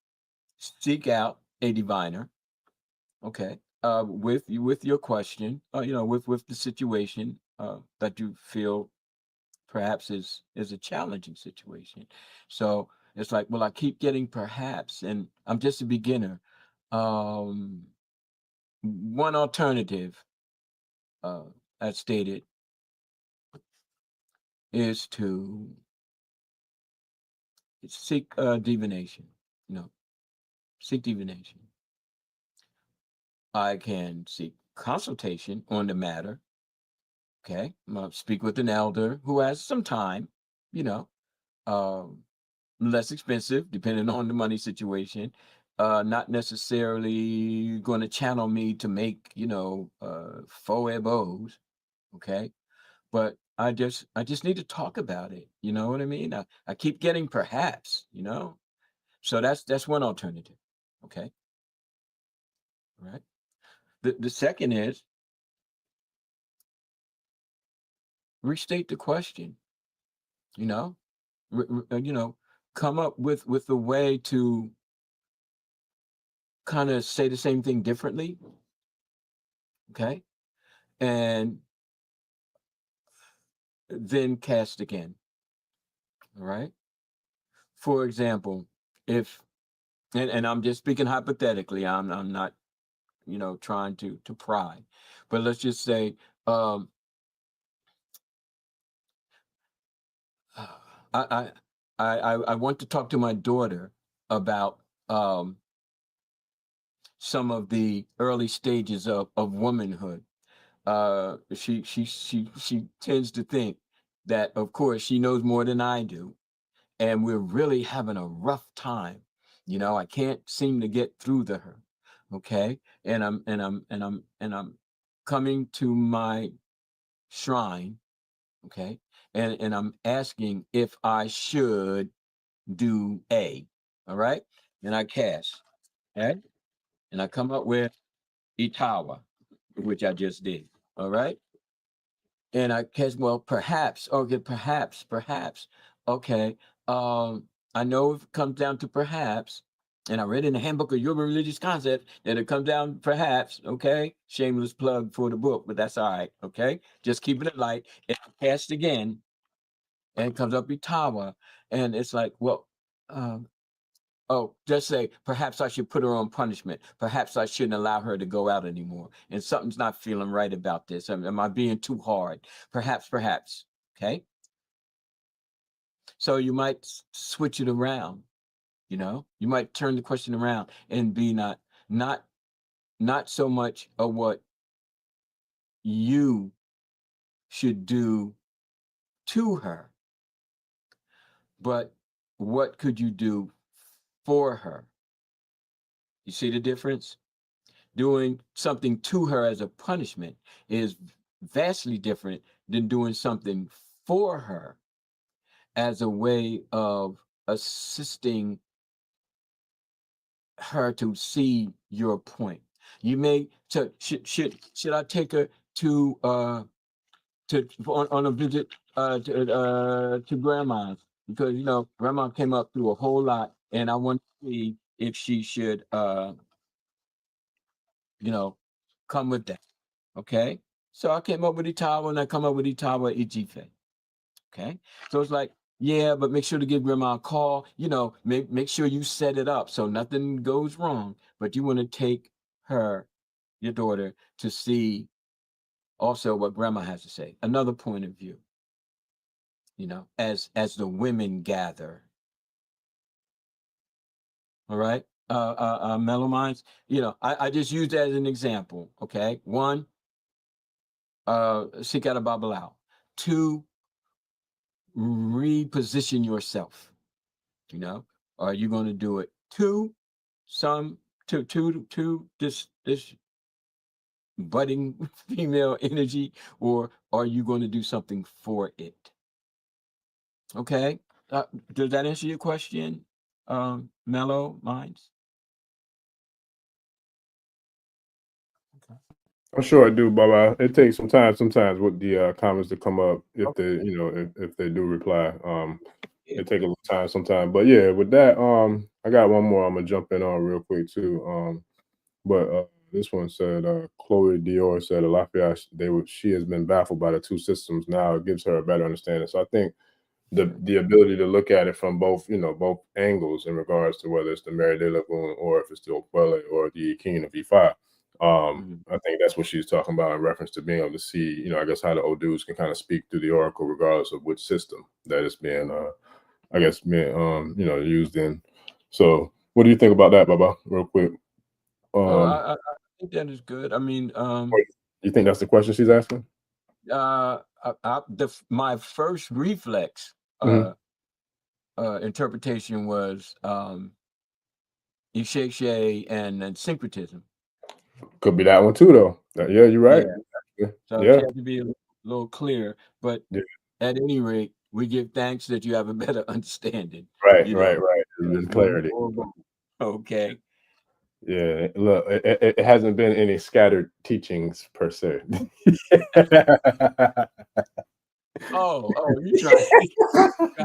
Speaker 3: seek out a diviner, okay, with your question, with the situation that you feel perhaps is a challenging situation. So it's like, well, I keep getting perhaps, and I'm just a beginner. Um, One alternative, uh, as stated, is to seek divination. You know, seek divination. I can seek consultation on the matter. Okay, speak with an elder who has some time. You know, um, less expensive depending on the money situation. Not necessarily going to channel me to make faux ebos. Okay, but I just need to talk about it. You know what I mean? I keep getting perhaps. So that's one alternative. Okay, right. The second is restate the question. You know, come up with a way to kind of say the same thing differently. Okay, and then cast again. All right. For example, if and I'm just speaking hypothetically, I'm not trying to pry. But let's just say, I want to talk to my daughter about some of the early stages of womanhood. She tends to think that, of course, she knows more than I do, and we're really having a rough time. I can't seem to get through to her. Okay, and I'm coming to my shrine. Okay, and I'm asking if I should do A. All right, and I cast. Okay, and I come up with Itawa, which I just did. All right. And I guess, well, perhaps, okay, perhaps. Okay. I know if it comes down to perhaps, and I read in the handbook of your religious concept that it comes down perhaps, okay. Shameless plug for the book, but that's all right. Okay. Just keeping it light. And I cast again, and it comes up Itawa. And it's like, well, oh, just say, perhaps I should put her on punishment. Perhaps I shouldn't allow her to go out anymore. And something's not feeling right about this. Am I being too hard? Perhaps. Okay. So you might switch it around. You might turn the question around and be not so much of what you should do to her, but what could you do for her? You see the difference? Doing something to her as a punishment is vastly different than doing something for her as a way of assisting her to see your point. You may should I take her to on a visit to grandma's, because grandma came up through a whole lot, and I want to see if she should come with that. Okay. So I came up with Itawa, and I come up with Itawa Ijife. Okay. So it's like, yeah, but make sure to give grandma a call. Make sure you set it up so nothing goes wrong. But you want to take your daughter, to see also what grandma has to say. Another point of view, as the women gather. All right. Mellow Minds, I just used that as an example. Okay. One, seek out a Babalao. Two, reposition yourself. Are you going to do it to this budding female energy, or are you going to do something for it? Okay. Does that answer your question, Mellow Minds?
Speaker 2: I'm sure I do, Baba. It takes some time sometimes with the comments to come up if
Speaker 3: Okay.
Speaker 2: they, if they do reply.
Speaker 3: Yeah.
Speaker 2: It take a little time sometimes. But yeah, with that, I got one more I'm gonna jump in on real quick too. But this one said, Chloe Dior said, Alafia, she has been baffled by the two systems. Now it gives her a better understanding. So I think the ability to look at it from both, both angles in regards to whether it's the Mary de Lagoon or if it's the Okwele or the King of Ifa. I think that's what she's talking about in reference to being able to see, I guess how the Odus can kind of speak through the oracle regardless of which system that it's being, I guess, being, used in. So what do you think about that, Baba, real quick?
Speaker 3: I think that is good. I mean,
Speaker 2: You think that's the question she's asking?
Speaker 3: my first reflex
Speaker 2: Mhm.
Speaker 3: interpretation was Isese and syncretism.
Speaker 2: Could be that one too, though. Yeah, you're right.
Speaker 3: Yeah. So she
Speaker 2: Yeah,
Speaker 3: had to be a little clear, but
Speaker 2: yeah.
Speaker 3: at any rate, we give thanks that you have a better understanding.
Speaker 2: Right. There's been
Speaker 3: Right
Speaker 2: clarity.
Speaker 3: or wrong. Okay.
Speaker 2: Yeah, look, it hasn't been any scattered teachings per se.
Speaker 3: You trying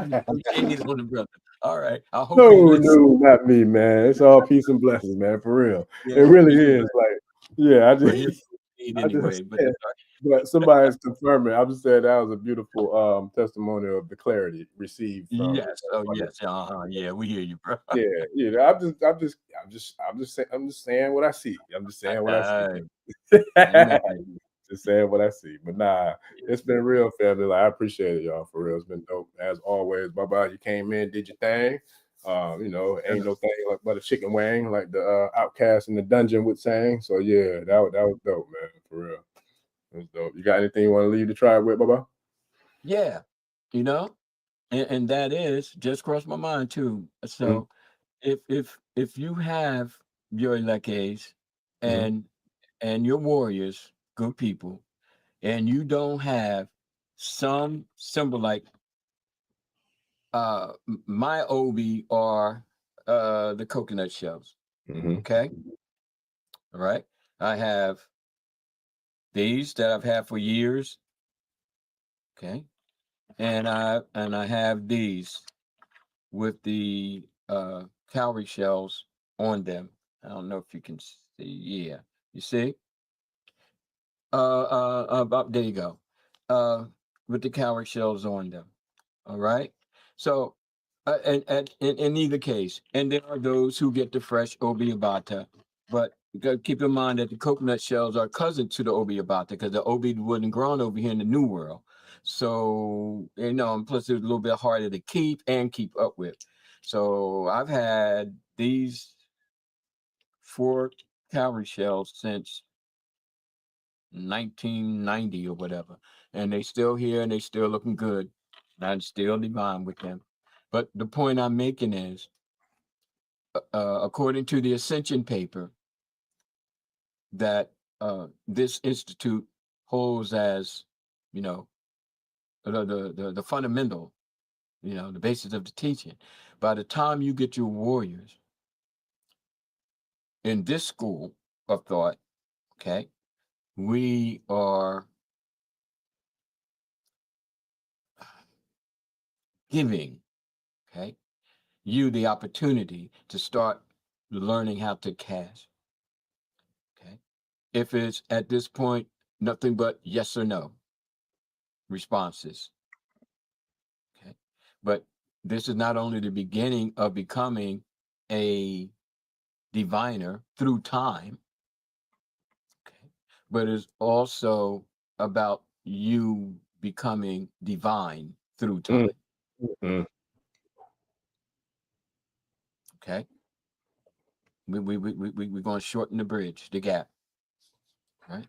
Speaker 3: to throw shade on the brother. All right. I hope
Speaker 2: No,
Speaker 3: he listens.
Speaker 2: no, not me, man. It's all peace and blessings, man, for real.
Speaker 3: Yeah,
Speaker 2: It really
Speaker 3: peace and
Speaker 2: is.
Speaker 3: blessings.
Speaker 2: Like, yeah,
Speaker 3: But he'll throw shade
Speaker 2: I just
Speaker 3: anyway. But
Speaker 2: yeah.
Speaker 3: that's all right.
Speaker 2: But somebody's confirming. I'm just saying that was a beautiful testimony of the clarity received from
Speaker 3: Yes. Oh, yes. Yeah, we hear you, bro.
Speaker 2: yeah, you know, I'm just saying what I see. I'm just saying what I see.
Speaker 3: Uh, amen.
Speaker 2: Just saying what I see. But nah, it's been real, family. Like I appreciate it, y'all. For real, it's been dope as always. Bye bye. You came in, did your thing. You know, ain't no thing like but a chicken wing, like the outcast in the dungeon would saying. So yeah, that was dope, man. For real, it was dope. You got anything you want to leave the tribe with, bye?
Speaker 3: Yeah, you know, and that is just crossed my mind too.
Speaker 2: Mm-hmm.
Speaker 3: So if you have your lakeys
Speaker 2: Mm-hmm.
Speaker 3: and your warriors, good people, and you don't have some symbol like my obi are the coconut shells.
Speaker 2: Mm-hmm.
Speaker 3: Okay, all right. I have these that I've had for years. Okay, and I have these with the cowrie shells on them. I don't know if you can see. Yeah, you see? About there you go. Uh, with the cowrie shells on them. All right. So, and in either case, and there are those who get the fresh obiabata, but you gotta keep in mind that the coconut shells are cousin to the obiabata because the obi wasn't grown over here in the New World. So, and plus it's a little bit harder to keep and keep up with. So I've had these 4 cowrie shells since 1990 or whatever, and they still here and they still looking good. I'm still divine with them. But the point I'm making is, according to the Ascension paper that this institute holds as, you know, the fundamental, the basis of the teaching. By the time you get your warriors in this school of thought, okay, we are giving, okay, you the opportunity to start learning how to cast. Okay. If it's at this point nothing but yes or no responses. Okay. But this is not only the beginning of becoming a diviner through time, okay, but it's also about you becoming divine through time.
Speaker 2: Mm-hmm.
Speaker 3: Okay. We're going to shorten the bridge, the gap. Right.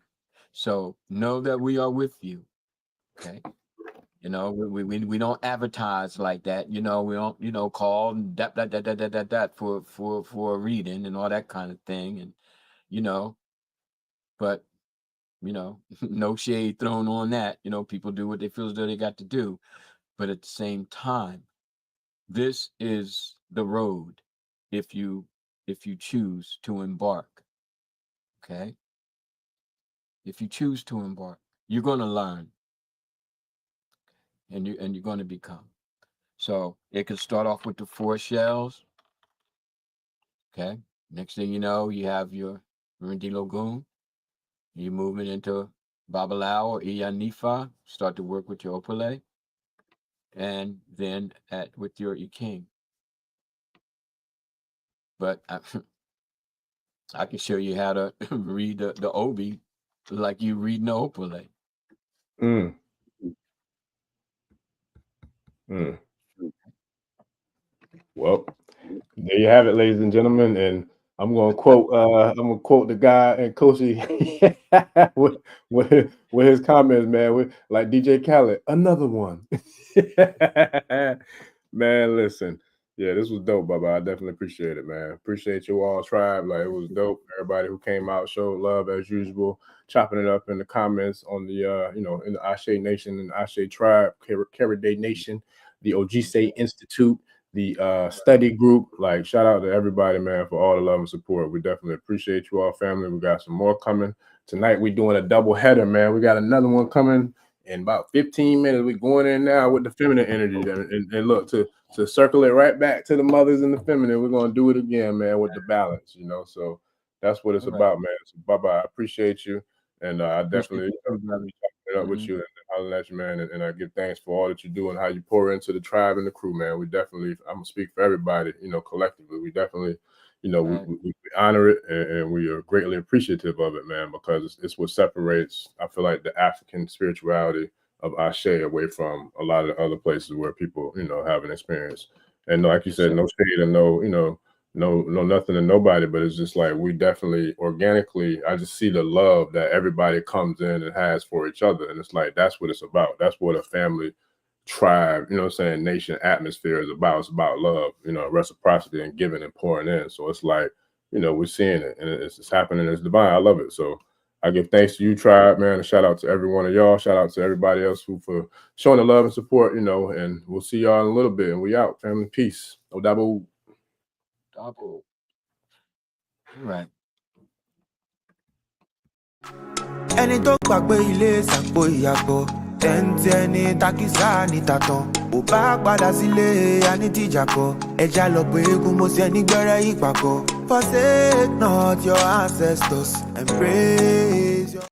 Speaker 3: So know that we are with you. Okay. We don't advertise like that. We don't, call that for a reading and all that kind of thing. And, you know, but, no shade thrown on that. People do what they feel as though they got to do. But at the same time, this is the road if you choose to embark. Okay. If you choose to embark, you're going to learn and you're going to become. So it could start off with the 4 shells. Okay. Next thing you know, you have your Rindi Lagoon. You're moving into Babalao or Iyanifa. Start to work with your Opale. And then with your Iking. But I can show you how to read the Obi like you read the Opale.
Speaker 2: Mm. Mm. Well, there you have it, ladies and gentlemen. And I'm gonna quote the guy and Koshi with his comments, man. With like DJ Khaled, another one. Man, listen. Yeah, this was dope, Bubba. I definitely appreciate it, man. Appreciate you all tribe. Like it was dope. Everybody who came out showed love as usual, chopping it up in the comments on the in the Ashe Nation and Ashe tribe, Karade Nation, the Ojise Institute, the study group. Like shout out to everybody, man, for all the love and support. We definitely appreciate you all, family. We got some more coming tonight. We're doing a double header, man. We got another one coming in about 15 minutes. We're going in now with the feminine energy, and look to circle it right back to the mothers and the feminine. We're gonna do it again, man, with the balance. So that's what it's
Speaker 3: All right.
Speaker 2: about, man. So bye bye. I appreciate you. And I
Speaker 3: Appreciate
Speaker 2: definitely
Speaker 3: you, brother.
Speaker 2: it up with you and hollering at you, man. And I give thanks for all that you do and how you pour into the tribe and the crew, man. We definitely, I'm gonna speak for everybody, collectively. We definitely,
Speaker 3: Right.
Speaker 2: we honor it and we are greatly appreciative of it, man, because it's what separates, I feel like, the African spirituality of Ashe away from a lot of the other places where people, have an experience. And like you
Speaker 3: Yes,
Speaker 2: said,
Speaker 3: sir.
Speaker 2: no shade and no nothing to nobody, but it's just like we definitely organically, I just see the love that everybody comes in and has for each other. And it's like that's what it's about. That's what a family, tribe, nation atmosphere is about. It's about love, reciprocity and giving and pouring in. So it's like, we're seeing it and it's happening. It's divine. I love it. So I give thanks to you, tribe, man, and shout out to every one of y'all. Shout out to everybody else who for showing the love and support, and we'll see y'all in a little bit. And we out, family. Peace. Odabo.
Speaker 3: Double. Right.
Speaker 1: ẹni tó gbàgbé ilé ṣàpò ìyàpọ̀ tẹ́ǹtì ẹni takísà ní tàtàn ò bá padà sílé anítìjàkọ ẹja lọ pé eégún mo ṣe ní gbẹ́rẹ́ ìpàkọ́ forsake not your ancestors and praise your.